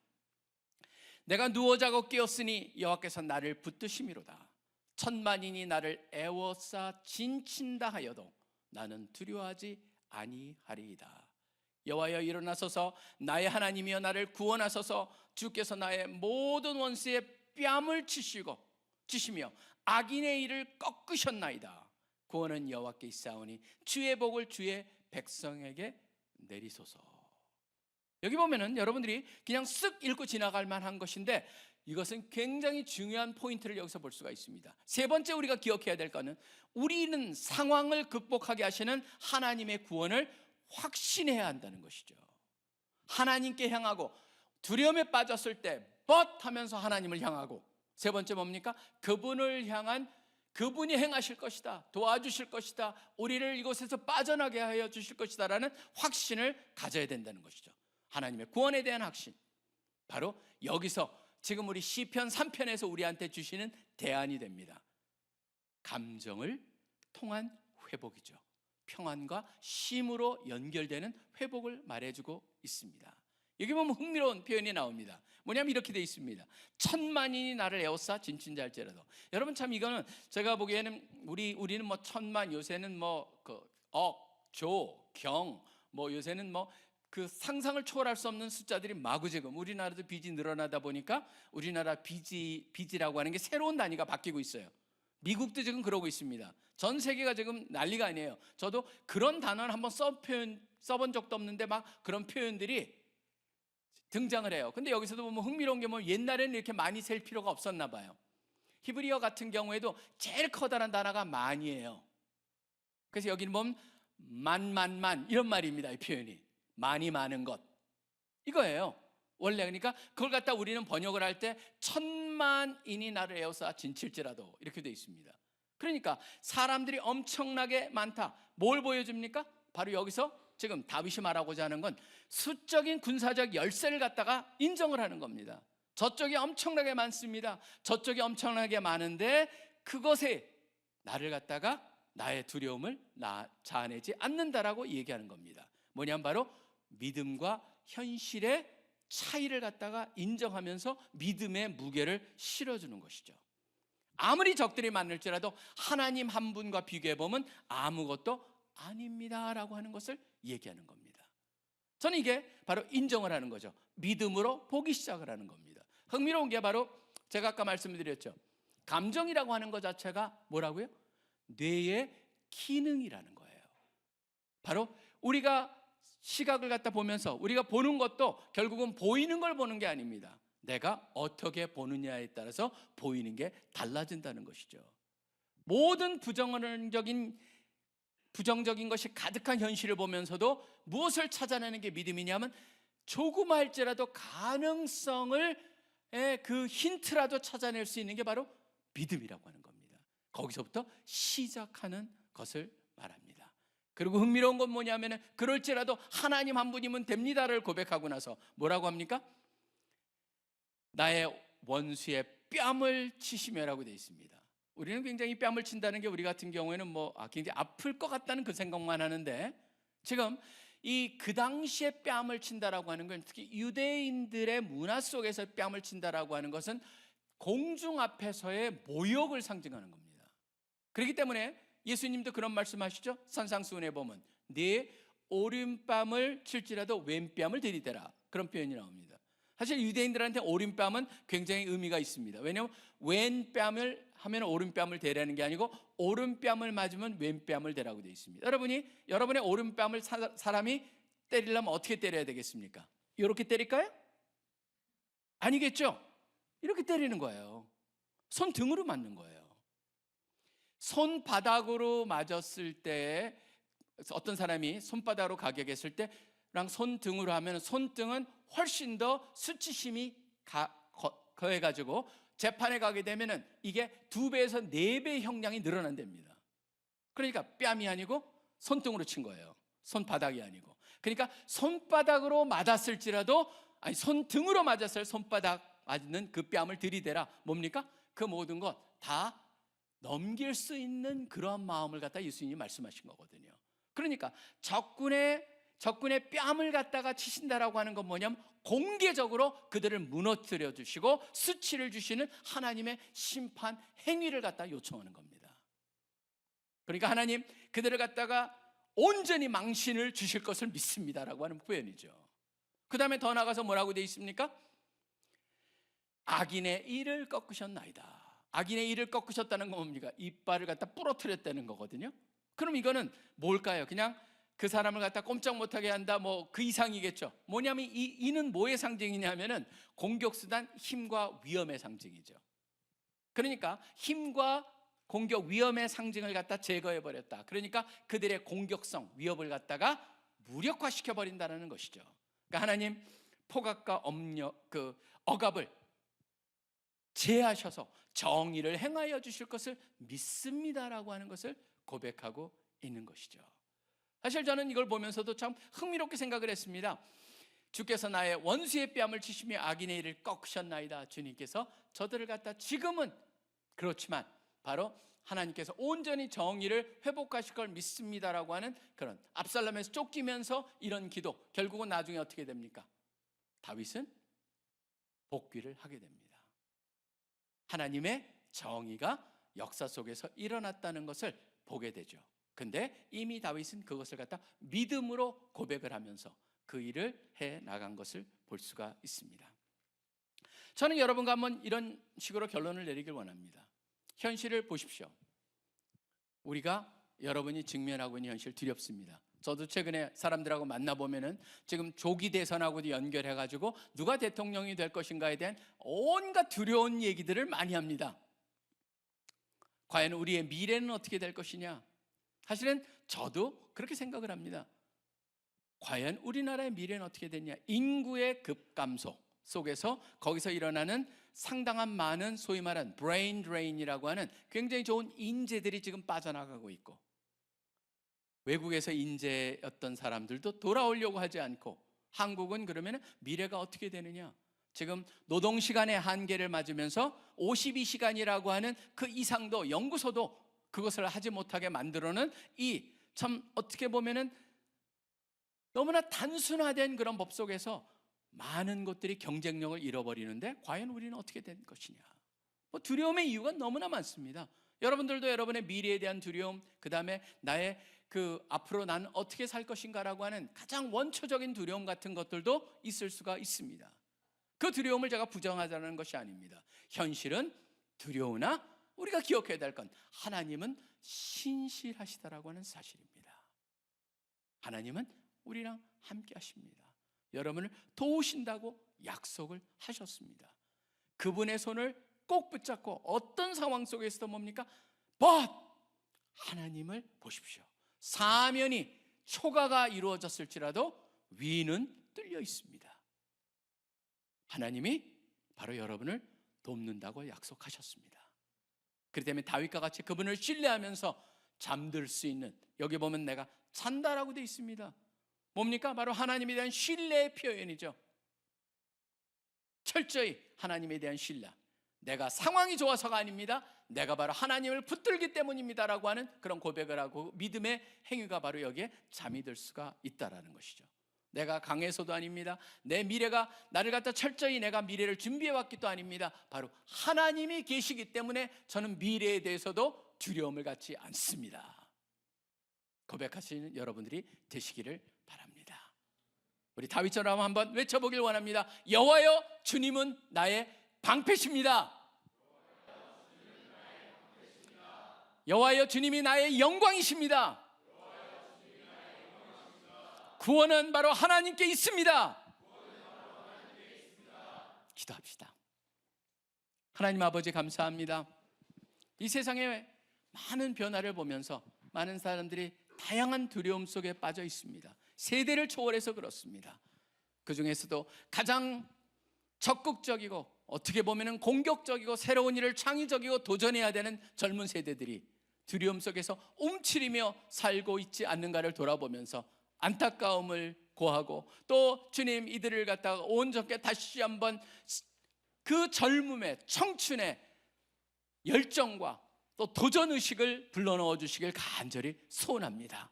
내가 누워 자고 깨었으니 여호와께서 나를 붙드심이로다. 천만인이 나를 애워싸 진친다 하여도 나는 두려워하지 아니하리이다. 여호와여 일어나소서, 나의 하나님이여 나를 구원하소서. 주께서 나의 모든 원수의 뺨을 치시며 악인의 일을 꺾으셨나이다. 구원은 여호와께 있사오니 주의 복을 주의 백성에게 내리소서. 여기 보면은 여러분들이 그냥 쓱 읽고 지나갈 만한 것인데 이것은 굉장히 중요한 포인트를 여기서 볼 수가 있습니다. 세 번째 우리가 기억해야 될 것은 우리는 상황을 극복하게 하시는 하나님의 구원을 확신해야 한다는 것이죠. 하나님께 향하고 두려움에 빠졌을 때 하면서 하나님을 향하고, 세 번째 뭡니까? 그분을 향한, 그분이 행하실 것이다, 도와주실 것이다, 우리를 이곳에서 빠져나게 하여 주실 것이다 라는 확신을 가져야 된다는 것이죠. 하나님의 구원에 대한 확신, 바로 여기서 지금 우리 시편 3편에서 우리한테 주시는 대안이 됩니다. 감정을 통한 회복이죠. 평안과 쉼으로 연결되는 회복을 말해주고 있습니다. 여기 보면 흥미로운 표현이 나옵니다. 뭐냐면 이렇게 돼 있습니다. 천만인이 나를 에워싸 진친자일지라도. 여러분 참 이거는 제가 보기에는 우리는 뭐 천만, 요새는 뭐 그 억, 조, 경, 뭐 요새는 뭐 그 상상을 초월할 수 없는 숫자들이 마구지금 우리나라도 빚이 늘어나다 보니까 우리나라 빚이라고 하는 게 새로운 단위가 바뀌고 있어요. 미국도 지금 그러고 있습니다. 전 세계가 지금 난리가 아니에요. 저도 그런 단어를 한번 써본 적도 없는데 막 그런 표현들이 등장을 해요. 근데 여기서도 보면 흥미로운 게 뭐 옛날에는 이렇게 많이 셀 필요가 없었나 봐요. 히브리어 같은 경우에도 제일 커다란 단어가 만이에요. 그래서 여기는 보면 만 이런 말입니다. 이 표현이 많이 많은 것 이거예요. 원래 그러니까 그걸 갖다 우리는 번역을 할 때 천만인이 나를 에워싸 진칠지라도 이렇게 돼 있습니다. 그러니까 사람들이 엄청나게 많다. 뭘 보여줍니까? 바로 여기서 지금 다윗이 말하고자 하는 건 수적인 군사적 열세를 갖다가 인정을 하는 겁니다. 저쪽이 엄청나게 많습니다. 저쪽이 엄청나게 많은데 그것에 나를 갖다가 나의 두려움을 자아내지 않는다라고 얘기하는 겁니다. 뭐냐면 바로 믿음과 현실의 차이를 갖다가 인정하면서 믿음의 무게를 실어주는 것이죠. 아무리 적들이 많을지라도 하나님 한 분과 비교해보면 아무것도 아닙니다라고 하는 것을 얘기하는 겁니다. 저는 이게 바로 인정을 하는 거죠. 믿음으로 보기 시작을 하는 겁니다. 흥미로운 게 바로 제가 아까 말씀드렸죠. 감정이라고 하는 것 자체가 뭐라고요? 뇌의 기능이라는 거예요. 바로 우리가 시각을 갖다 보면서 우리가 보는 것도 결국은 보이는 걸 보는 게 아닙니다. 내가 어떻게 보느냐에 따라서 보이는 게 달라진다는 것이죠. 모든 부정적인 것이 가득한 현실을 보면서도 무엇을 찾아내는 게 믿음이냐면 조그마할지라도 가능성을 그 힌트라도 찾아낼 수 있는 게 바로 믿음이라고 하는 겁니다. 거기서부터 시작하는 것을 말합니다. 그리고 흥미로운 건 뭐냐면 그럴지라도 하나님 한 분이면 됩니다를 고백하고 나서 뭐라고 합니까? 나의 원수의 뺨을 치시며라고 되어 있습니다. 우리는 굉장히 뺨을 친다는 게 우리 같은 경우에는 굉장히 아플 것 같다는 그 생각만 하는데 지금 그 당시에 뺨을 친다라고 하는 건 특히 유대인들의 문화 속에서 뺨을 친다라고 하는 것은 공중 앞에서의 모욕을 상징하는 겁니다. 그렇기 때문에 예수님도 그런 말씀하시죠. 산상수훈에 보면 네 오른뺨을 칠지라도 왼뺨을 들이대라 그런 표현이 나옵니다. 사실 유대인들한테 오른뺨은 굉장히 의미가 있습니다. 왜냐하면 왼뺨을 하면 오른뺨을 대라는 게 아니고 오른뺨을 맞으면 왼뺨을 대라고 되어 있습니다. 여러분의 오른뺨을 사람이 때리려면 어떻게 때려야 되겠습니까? 이렇게 때릴까요? 아니겠죠? 이렇게 때리는 거예요. 손등으로 맞는 거예요. 손바닥으로 맞았을 때, 어떤 사람이 손바닥으로 가격했을 때랑 손등으로 하면 손등은 훨씬 더 수치심이 거해가지고 재판에 가게 되면은 이게 2배에서 4배 형량이 늘어난답니다. 그러니까 뺨이 아니고 손등으로 친 거예요. 손바닥이 아니고. 그러니까 손바닥으로 맞았을지라도, 아니 손등으로 맞았을 손바닥 맞는 그 뺨을 들이대라. 뭡니까? 그 모든 것 다 넘길 수 있는 그런 마음을 갖다 예수님이 말씀하신 거거든요. 그러니까 적군의 뺨을 갖다가 치신다라고 하는 건 뭐냐면 공개적으로 그들을 무너뜨려 주시고 수치를 주시는 하나님의 심판 행위를 갖다 요청하는 겁니다. 그러니까 하나님 그들을 갖다가 온전히 망신을 주실 것을 믿습니다라고 하는 표현이죠. 그 다음에 더 나가서 뭐라고 되어 있습니까? 악인의 이를 꺾으셨나이다. 악인의 이를 꺾으셨다는 건 뭡니까? 이빨을 갖다 부러뜨렸다는 거거든요. 그럼 이거는 뭘까요? 그냥 그 사람을 갖다 꼼짝 못하게 한다, 뭐 그 이상이겠죠. 뭐냐면 이는 뭐의 상징이냐면은 공격수단 힘과 위험의 상징이죠. 그러니까 힘과 공격, 위험의 상징을 갖다 제거해 버렸다. 그러니까 그들의 공격성, 위협을 갖다가 무력화시켜 버린다는 것이죠. 그러니까 하나님 포각과 억압을 제하셔서 정의를 행하여 주실 것을 믿습니다라고 하는 것을 고백하고 있는 것이죠. 사실 저는 이걸 보면서도 참 흥미롭게 생각을 했습니다. 주께서 나의 원수의 뺨을 치시며 악인의 이를 꺾으셨나이다. 주님께서 저들을 갖다 지금은 그렇지만 바로 하나님께서 온전히 정의를 회복하실 걸 믿습니다라고 하는 그런 압살롬에서 쫓기면서 이런 기도, 결국은 나중에 어떻게 됩니까? 다윗은 복귀를 하게 됩니다. 하나님의 정의가 역사 속에서 일어났다는 것을 보게 되죠. 근데 이미 다윗은 그것을 갖다 믿음으로 고백을 하면서 그 일을 해 나간 것을 볼 수가 있습니다. 저는 여러분과 한번 이런 식으로 결론을 내리길 원합니다. 현실을 보십시오. 우리가 여러분이 직면하고 있는 현실 두렵습니다. 저도 최근에 사람들하고 만나보면은 지금 조기 대선하고도 연결해가지고 누가 대통령이 될 것인가에 대한 온갖 두려운 얘기들을 많이 합니다. 과연 우리의 미래는 어떻게 될 것이냐? 사실은 저도 그렇게 생각을 합니다. 과연 우리나라의 미래는 어떻게 되냐? 인구의 급감소 속에서 거기서 일어나는 상당한 많은 소위 말하는 브레인 드레인이라고 하는 굉장히 좋은 인재들이 지금 빠져나가고 있고, 외국에서 인재였던 사람들도 돌아오려고 하지 않고, 한국은 그러면 미래가 어떻게 되느냐? 지금 노동시간의 한계를 맞으면서 52시간이라고 하는 그 이상도 연구소도 그것을 하지 못하게 만들어는 이 참 어떻게 보면은 너무나 단순화된 그런 법 속에서 많은 것들이 경쟁력을 잃어버리는데 과연 우리는 어떻게 된 것이냐? 뭐 두려움의 이유가 너무나 많습니다. 여러분들도 여러분의 미래에 대한 두려움, 그 다음에 나의 앞으로 나는 어떻게 살 것인가라고 하는 가장 원초적인 두려움 같은 것들도 있을 수가 있습니다. 그 두려움을 제가 부정하자는 것이 아닙니다. 현실은 두려우나 우리가 기억해야 될 건 하나님은 신실하시다라고 하는 사실입니다. 하나님은 우리랑 함께 하십니다. 여러분을 도우신다고 약속을 하셨습니다. 그분의 손을 꼭 붙잡고 어떤 상황 속에서도 뭡니까? But 하나님을 보십시오. 사면이 초가가 이루어졌을지라도 위는 뚫려 있습니다. 하나님이 바로 여러분을 돕는다고 약속하셨습니다. 그렇기 때문에 다윗과 같이 그분을 신뢰하면서 잠들 수 있는, 여기 보면 내가 잔다라고 되어 있습니다. 뭡니까? 바로 하나님에 대한 신뢰의 표현이죠. 철저히 하나님에 대한 신뢰. 내가 상황이 좋아서가 아닙니다. 내가 바로 하나님을 붙들기 때문입니다라고 하는 그런 고백을 하고 믿음의 행위가 바로 여기에 잠이 들 수가 있다라는 것이죠. 내가 강해서도 아닙니다. 내 미래가 나를 갖다 철저히 내가 미래를 준비해 왔기도 아닙니다. 바로 하나님이 계시기 때문에 저는 미래에 대해서도 두려움을 갖지 않습니다. 고백하시는 여러분들이 되시기를 바랍니다. 우리 다윗처럼 한번 외쳐보길 원합니다. 여호와여, 주님은 나의 방패십니다. 여호와여, 주님이 나의 영광이십니다. 구원은 바로 하나님께 있습니다. 기도합시다. 하나님 아버지 감사합니다. 이 세상에 많은 변화를 보면서 많은 사람들이 다양한 두려움 속에 빠져 있습니다. 세대를 초월해서 그렇습니다. 그 중에서도 가장 적극적이고 어떻게 보면 공격적이고 새로운 일을 창의적이고 도전해야 되는 젊은 세대들이 두려움 속에서 움츠리며 살고 있지 않는가를 돌아보면서 안타까움을 고하고, 또 주님 이들을 갖다가 온전케 다시 한번 그 젊음의 청춘의 열정과 또 도전의식을 불러넣어 주시길 간절히 소원합니다.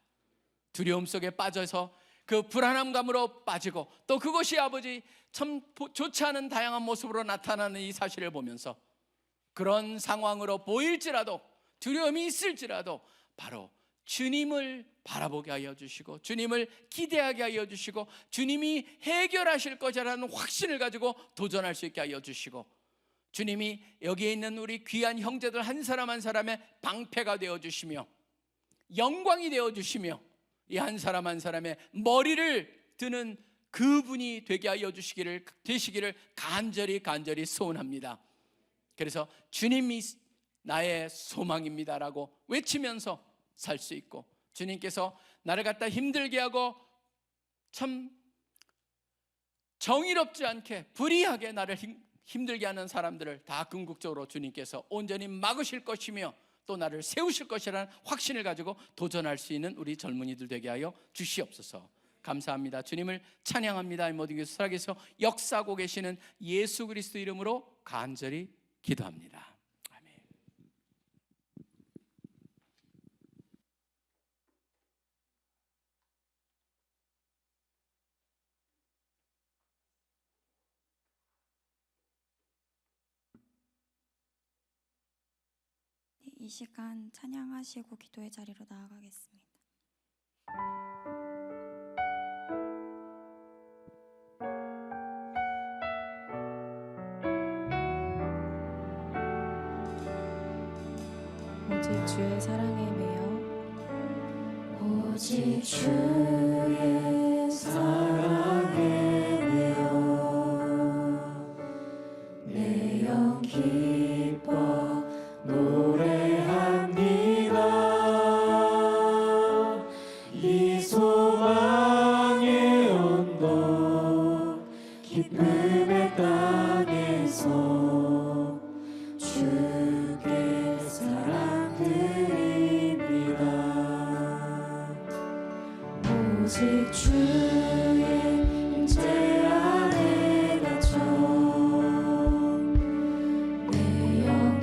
두려움 속에 빠져서 그 불안함감으로 빠지고, 또 그것이 아버지 참 좋지 않은 다양한 모습으로 나타나는 이 사실을 보면서 그런 상황으로 보일지라도, 두려움이 있을지라도 바로 주님을 바라보게 하여 주시고, 주님을 기대하게 하여 주시고, 주님이 해결하실 것이라는 확신을 가지고 도전할 수 있게 하여 주시고, 주님이 여기에 있는 우리 귀한 형제들 한 사람 한 사람의 방패가 되어 주시며 영광이 되어 주시며 이 한 사람 한 사람의 머리를 드는 그분이 되게 하여 되시기를 간절히 소원합니다. 그래서 주님이 나의 소망입니다라고 외치면서 살 수 있고, 주님께서 나를 갖다 힘들게 하고 참 정의롭지 않게 불의하게 나를 힘들게 하는 사람들을 다 궁극적으로 주님께서 온전히 막으실 것이며 또 나를 세우실 것이라는 확신을 가지고 도전할 수 있는 우리 젊은이들 되게 하여 주시옵소서. 감사합니다. 주님을 찬양합니다. 이 모든 것을 살아계셔 역사하고 계시는 예수 그리스도 이름으로 간절히 기도합니다. 아멘.
네, 이 시간 찬양하시고 기도의 자리로 나아가겠습니다. 오직 주의 사랑에 매여 오직 주의 사랑에 매여 내 영 기뻐 노래합니다. 이 소망의 언덕 기쁨의 땅에서 주께 사랑 드립니다. 오직 주의 임재 안에 갇혀 내 영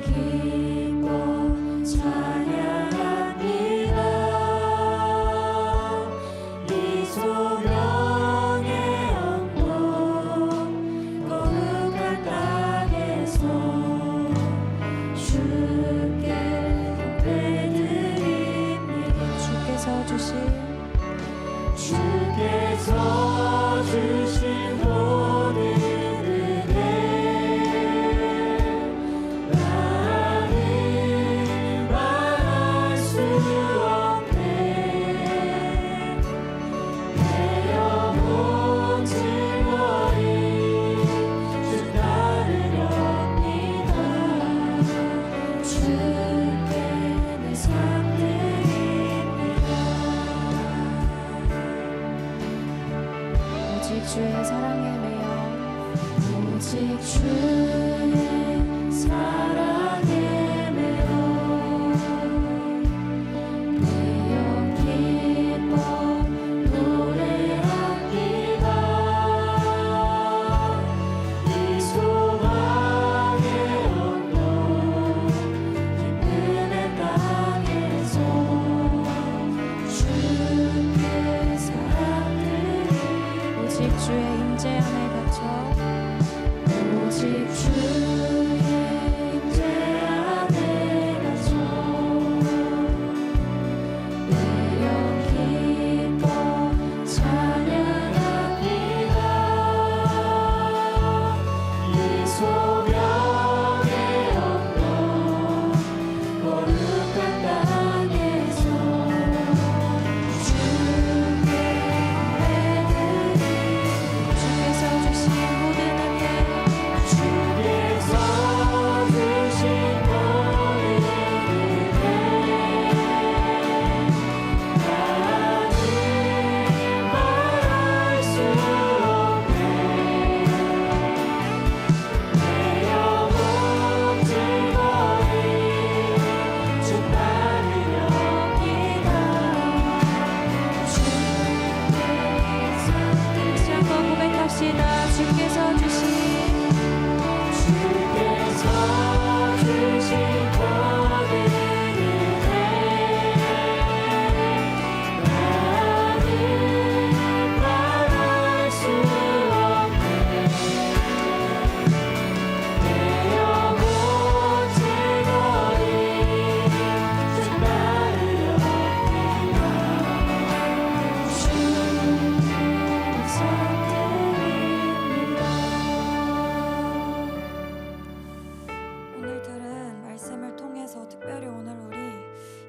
말씀을 통해서 특별히 오늘 우리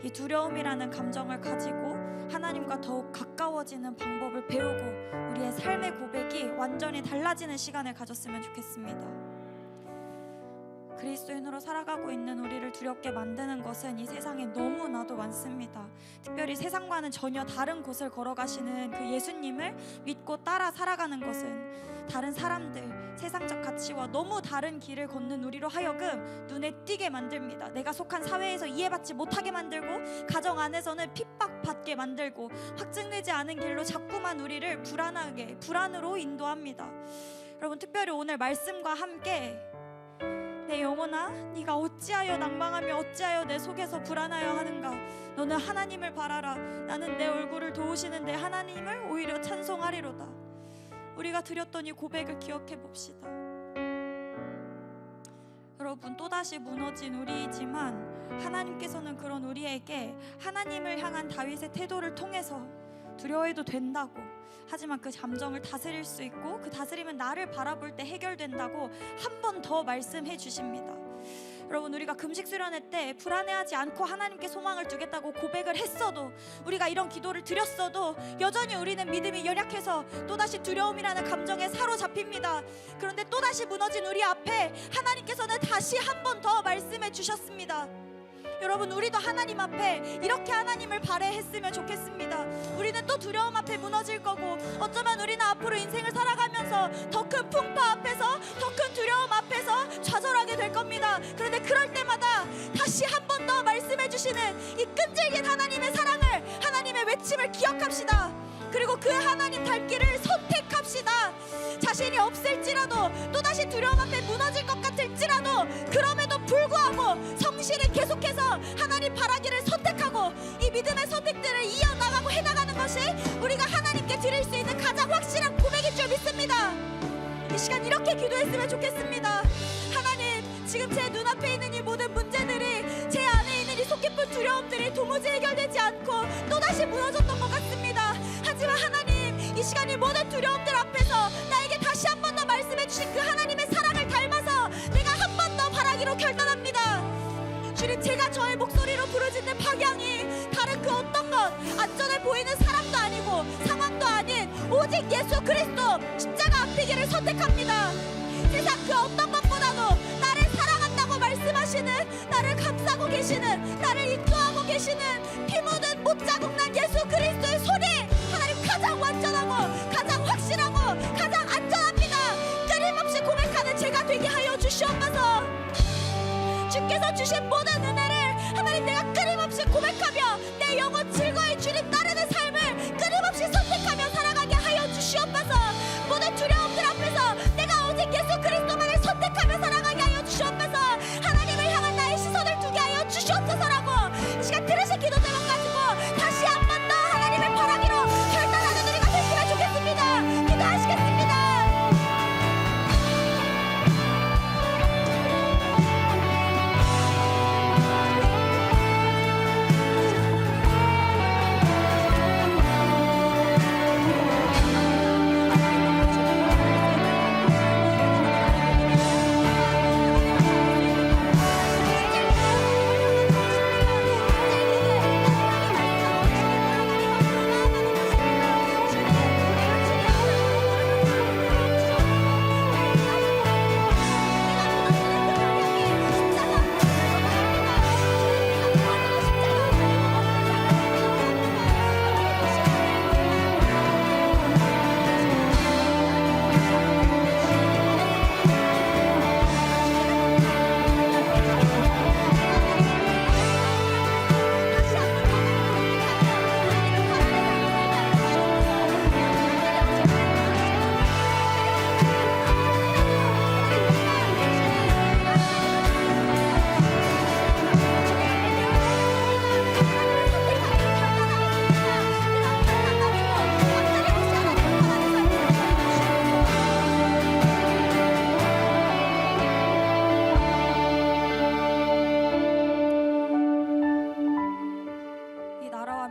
이 두려움이라는 감정을 가지고 하나님과 더욱 가까워지는 방법을 배우고 우리의 삶의 고백이 완전히 달라지는 시간을 가졌으면 좋겠습니다. 그리스도인으로 살아가고 있는 우리를 두렵게 만드는 것은 이 세상에 너무나도 많습니다. 특별히 세상과는 전혀 다른 곳을 걸어가시는 그 예수님을 믿고 따라 살아가는 것은 다른 사람들, 세상적 가치와 너무 다른 길을 걷는 우리로 하여금 눈에 띄게 만듭니다. 내가 속한 사회에서 이해받지 못하게 만들고, 가정 안에서는 핍박받게 만들고, 확증되지 않은 길로 자꾸만 우리를 불안으로 인도합니다. 여러분, 특별히 오늘 말씀과 함께 내 영혼아, 네가 어찌하여 낭망하며 어찌하여 내 속에서 불안하여 하는가? 너는 하나님을 바라라. 나는 내 얼굴을 도우시는 내 하나님을 오히려 찬송하리로다. 우리가 드렸던 이 고백을 기억해 봅시다. 여러분, 또다시 무너진 우리이지만 하나님께서는 그런 우리에게 하나님을 향한 다윗의 태도를 통해서 두려워해도 된다고, 하지만 그 감정을 다스릴 수 있고 그 다스림은 나를 바라볼 때 해결된다고 한 번 더 말씀해 주십니다. 여러분, 우리가 금식 수련회 때 불안해하지 않고 하나님께 소망을 두겠다고 고백을 했어도, 우리가 이런 기도를 드렸어도 여전히 우리는 믿음이 연약해서 또다시 두려움이라는 감정에 사로잡힙니다. 그런데 또다시 무너진 우리 앞에 하나님께서는 다시 한 번 더 말씀해 주셨습니다. 여러분, 우리도 하나님 앞에 이렇게 하나님을 발해했으면 좋겠습니다. 우리는 또 두려움 앞에 무너질 거고, 어쩌면 우리는 앞으로 인생을 살아가면서 더 큰 풍파 앞에서, 더 큰 두려움 앞에서 좌절하게 될 겁니다. 그런데 그럴 때마다 다시 한 번 더 말씀해 주시는 이 끈질긴 하나님의 사랑을, 하나님의 외침을 기억합시다. 그리고 그 하나님 닮기를 선택합시다. 자신이 없을지라도, 또다시 두려움 앞에 무너질 것 같을지라도, 그럼에도 불구하고 성실히 계속해서 하나님 바라기를 선택하고 이 믿음의 선택들을 이어나가고 해나가는 것이 우리가 하나님께 드릴 수 있는 가장 확실한 고백일 줄 믿습니다. 이 시간 이렇게 기도했으면 좋겠습니다. 하나님, 지금 제 눈앞에 있는 이 모든 문제들이, 제 안에 있는 이 속 깊은 두려움들이 도무지 해결되지 않고 또다시 무너졌던 것 같습니다. 하지만 하나님, 이 시간 이 모든 두려움들 앞에서 나에게 다시 한 번 더 말씀해 주신 그 하나님의 사랑을 닮아서 내가 한 번 더 바라기로 결단합니다. 주님, 제가 저의 목소리로 부르짖는 방향이 다른 그 어떤 것, 안전해 보이는 사람도 아니고 상황도 아닌 오직 예수 그리스도 십자가 앞에 길을 선택합니다. 세상 그 어떤 것보다도 나를 사랑한다고 말씀하시는, 나를 감싸고 계시는, 나를 인도하고 계시는 피 묻은 못자국난 예수 그리스도의 손이 하나님 가장 완전하고 가장 확실하고 가장 안전합니다. 끊임없이 고백하는 제가 되게 하여 주시옵소서. 주께서 주신 모든 은혜를 하나님, 내가 끊임없이 고백하며 내 영혼 즐거이 주님 따르는 삶을 끊임없이 선택하며 살아가게 하여 주시옵소서. 모든 두려움들 앞에서 내가 오직 예수 그리스도만을 선택하며 살아가게 하여 주시옵소서. 하나님을 향한 나의 시선을 두게 하여 주시옵소서라고 이 시간 들으신 기도 제목 가지고 다시 한 번 더 하나님을 바라기로 결단하는 우리가 됐으면 좋겠습니다. 기도하시겠습니다.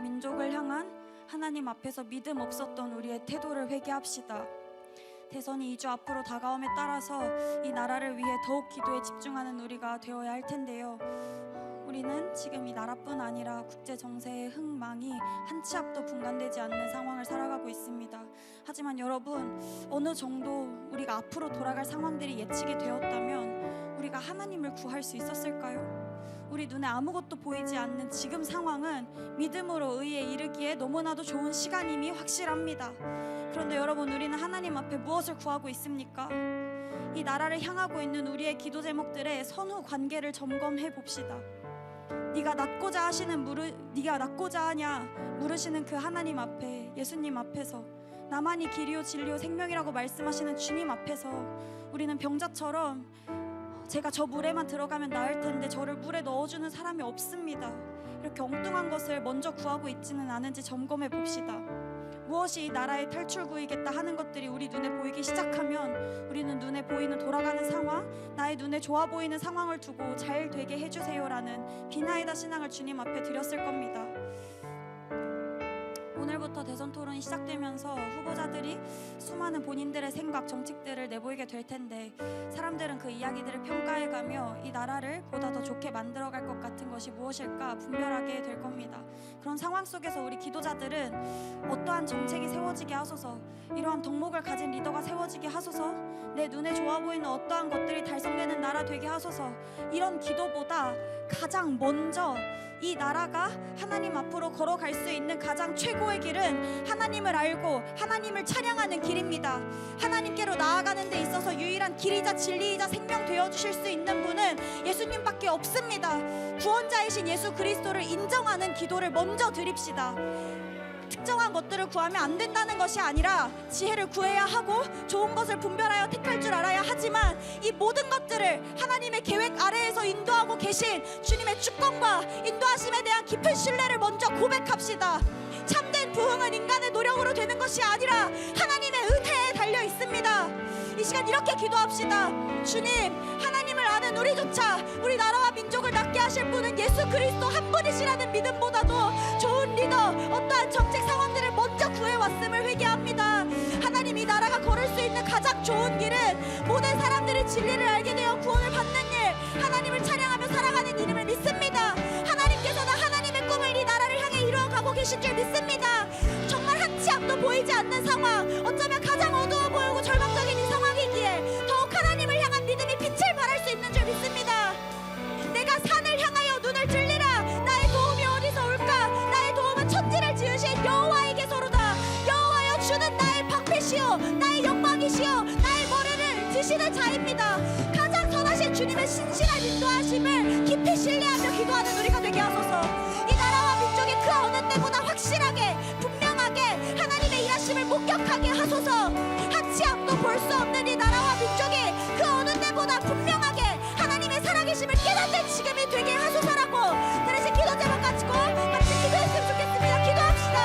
민족을 향한 하나님 앞에서 믿음 없었던 우리의 태도를 회개합시다. 대선이 2주 앞으로 다가옴에 따라서 이 나라를 위해 더욱 기도에 집중하는 우리가 되어야 할 텐데요. 우리는 지금 이 나라뿐 아니라 국제 정세의 흥망이 한 치 앞도 분간되지 않는 상황을 살아가고 있습니다. 하지만 여러분, 어느 정도 우리가 앞으로 돌아갈 상황들이 예측이 되었다면 우리가 하나님을 구할 수 있었을까요? 우리 눈에 아무것도 보이지 않는 지금 상황은 믿음으로 의에 이르기에 너무나도 좋은 시간임이 확실합니다. 그런데 여러분, 우리는 하나님 앞에 무엇을 구하고 있습니까? 이 나라를 향하고 있는 우리의 기도 제목들의 선후 관계를 점검해 봅시다. 네가 낫고자 하냐 물으시는 그 하나님 앞에, 예수님 앞에서, 나만이 길이요 진리요 생명이라고 말씀하시는 주님 앞에서 우리는 병자처럼 제가 저 물에만 들어가면 나을 텐데 저를 물에 넣어주는 사람이 없습니다, 이렇게 엉뚱한 것을 먼저 구하고 있지는 않은지 점검해 봅시다. 무엇이 이 나라의 탈출구이겠다 하는 것들이 우리 눈에 보이기 시작하면 우리는 눈에 보이는 돌아가는 상황, 나의 눈에 좋아 보이는 상황을 두고 잘 되게 해주세요라는 비나이다 신앙을 주님 앞에 드렸을 겁니다. 오늘부터 대선 토론이 시작되면서 후보자들이 수많은 본인들의 생각, 정책들을 내보이게 될 텐데 사람들은 그 이야기들을 평가해가며 이 나라를 보다 더 좋게 만들어갈 것 같은 것이 무엇일까 분별하게 될 겁니다. 그런 상황 속에서 우리 기도자들은 어떠한 정책이 세워지게 하소서, 이러한 덕목을 가진 리더가 세워지게 하소서, 내 눈에 좋아 보이는 어떠한 것들이 달성되는 나라 되게 하소서, 이런 기도보다 가장 먼저 이 나라가 하나님 앞으로 걸어갈 수 있는 가장 최고의 길은 하나님을 알고 하나님을 찬양하는 길입니다. 하나님께로 나아가는 데 있어서 유일한 길이자 진리이자 생명 되어주실 수 있는 분은 예수님밖에 없습니다. 구원자이신 예수 그리스도를 인정하는 기도를 먼저 드립시다. 특정한 것들을 구하면 안 된다는 것이 아니라 지혜를 구해야 하고 좋은 것을 분별하여 택할 줄 알아야 하지만 이 모든 것들을 하나님의 계획 아래에서 인도하고 계신 주님의 주권과 인도하심에 대한 깊은 신뢰를 먼저 고백합시다. 참된 부흥은 인간의 노력으로 되는 것이 아니라 하나님의 은혜에 달려 있습니다. 이 시간 이렇게 기도합시다. 주님, 하나님을 아는 우리조차 우리 나라와 민족을 낫게 하실 분은 예수 그리스도 한 분이시라는 믿음보다도 좋은 리더, 어떠한 정책 상황들을 먼저 구해왔음을 회개합니다. 하나님, 이 나라가 걸을 수 있는 가장 좋은 길은 모든 사람들이 진리를 알게 되어 구원을 받는 일, 하나님을 찬양하며 살아가는 이름을 믿습니다. 하나님께서는 하나님의 꿈을 이 나라를 향해 이루어가고 계신 줄 믿습니다. 정말 한 치 앞도 보이지 않는 상황, 어쩌면 가장 어두워 보이고 절망적인 이 상황이기에 더욱 하나님을 향한 믿음이 빛을 발할 수 있는 줄 믿습니다. 내가 산을 향하여 눈을 들리라. 나의 도움이 어디서 올까? 나의 도움은 천지를 지으신 여호와에게서로다. 여호와여, 주는 나의 방패시오 나의 영광이시오 나의 머리를 드시는 자입니다. 가장 선하신 주님의 신실한 인도하심을 깊이 신뢰하며 기도하는 우리가 되게 하소서. 이 나라와 민족이 그 어느 때보다 확실하게 분명하게 하나님의 일하심을 목격하게 하소서. 한 치 앞도 볼 수 없는 이 나라와 민족이 그 어느 때보다 분명하게 하나님의 살아계심을 깨닫는 지금이 되게 하소서라고 들으신 기도 제목 가지고 같이 기도했으면 좋겠습니다. 기도합시다.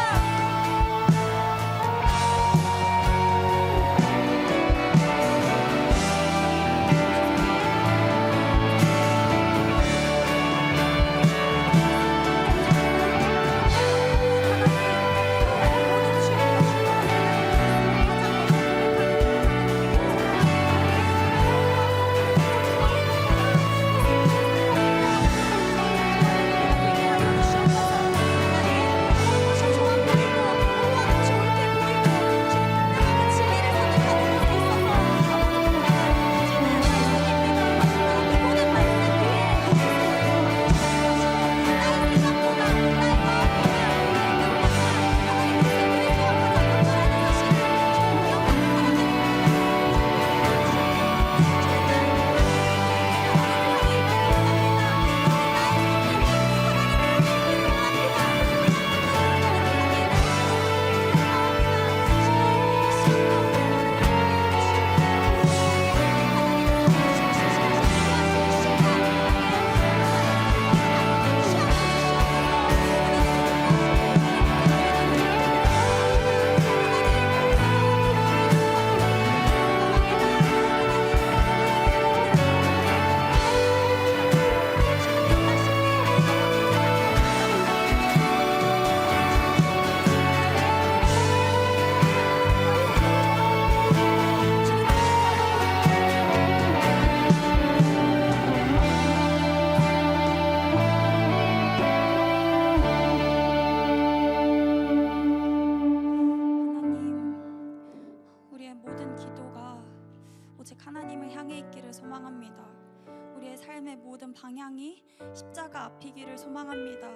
모든 방향이 십자가 앞이기를 소망합니다.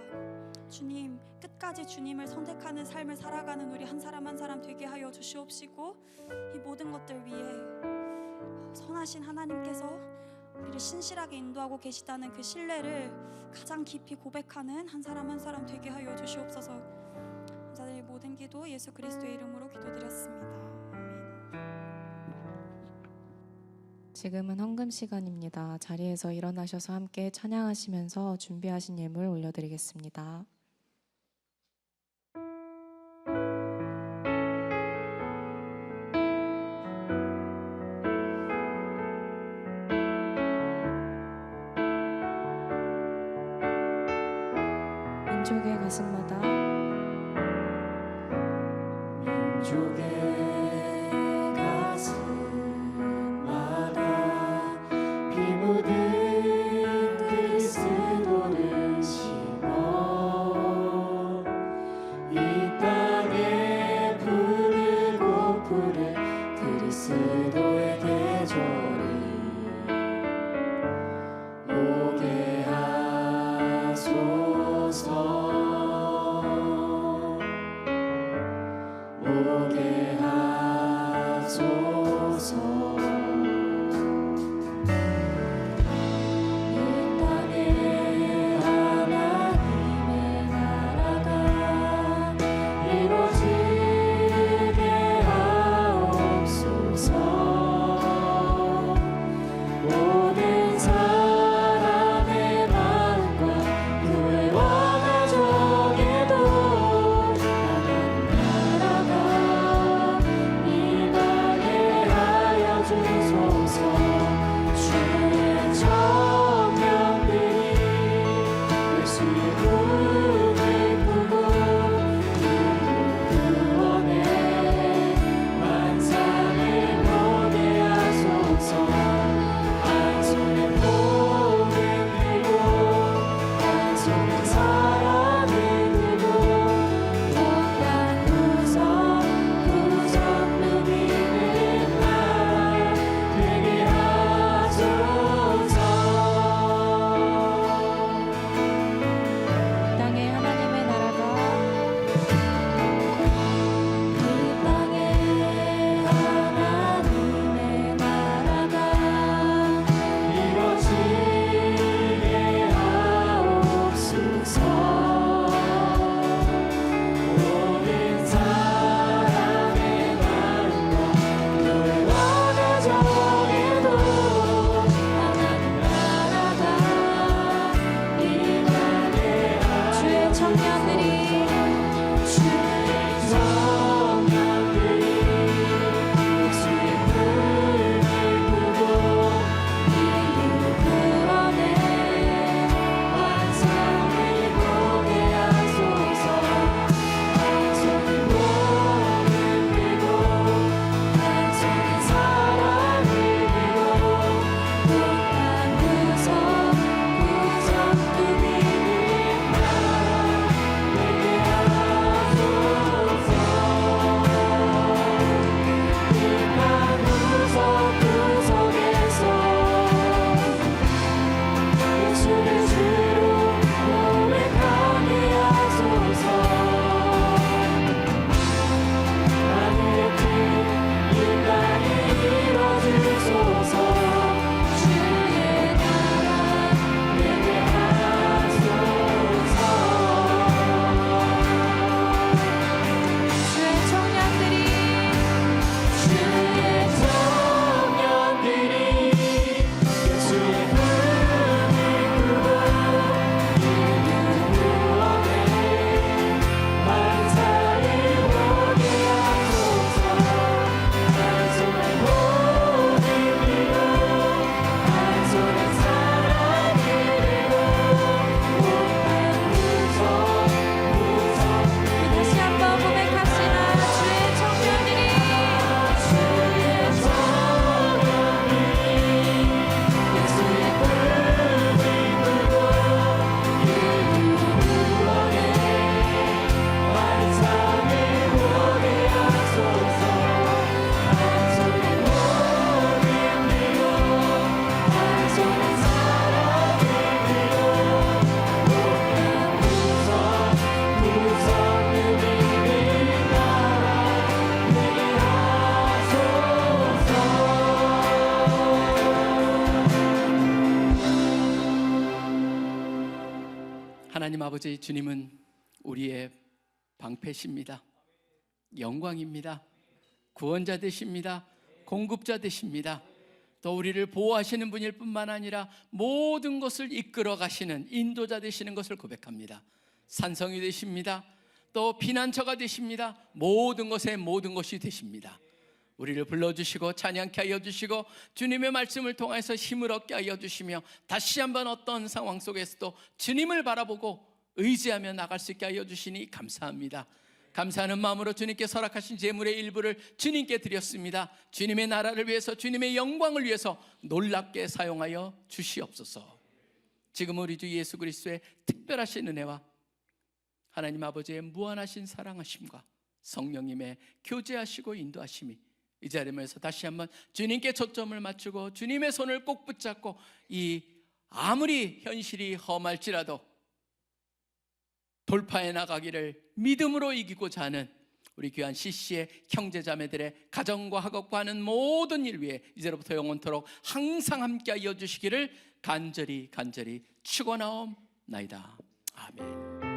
주님, 끝까지 주님을 선택하는 삶을 살아가는 우리 한 사람 한 사람 되게 하여 주시옵시고, 이 모든 것들 위해 선하신 하나님께서 우리를 신실하게 인도하고 계시다는 그 신뢰를 가장 깊이 고백하는 한 사람 한 사람 되게 하여 주시옵소서. 감사드리 모든 기도 예수 그리스도의 이름으로 기도드렸습니다.
지금은 헌금 시간입니다. 자리에서 일어나셔서 함께 찬양하시면서 준비하신 예물 올려드리겠습니다. 민족의 가슴마다
민족의 가슴마다 피 묻은 그리스도를 심어 이 땅에 부르고 부를 그리스도의 계절이 오게 하소서.
하나님 아버지, 주님은 우리의 방패십니다. 영광입니다. 구원자 되십니다. 공급자 되십니다. 또 우리를 보호하시는 분일 뿐만 아니라 모든 것을 이끌어 가시는 인도자 되시는 것을 고백합니다. 산성이 되십니다. 또 피난처가 되십니다. 모든 것에 모든 것이 되십니다. 우리를 불러주시고 찬양케 하여 주시고 주님의 말씀을 통해서 힘을 얻게 하여 주시며 다시 한번 어떤 상황 속에서도 주님을 바라보고 의지하며 나갈 수 있게 하여 주시니 감사합니다. 감사하는 마음으로 주님께 허락하신 재물의 일부를 주님께 드렸습니다. 주님의 나라를 위해서, 주님의 영광을 위해서 놀랍게 사용하여 주시옵소서. 지금 우리 주 예수 그리스도의 특별하신 은혜와 하나님 아버지의 무한하신 사랑하심과 성령님의 교제하시고 인도하심이 이 자리에서 다시 한번 주님께 초점을 맞추고 주님의 손을 꼭 붙잡고 이 아무리 현실이 험할지라도 돌파해 나가기를 믿음으로 이기고자 하는 우리 귀한 CC의 형제자매들의 가정과 학업과 하는 모든 일 위에 이제로부터 영원토록 항상 함께하여 주시기를 간절히 축원하옵나이다. 아멘.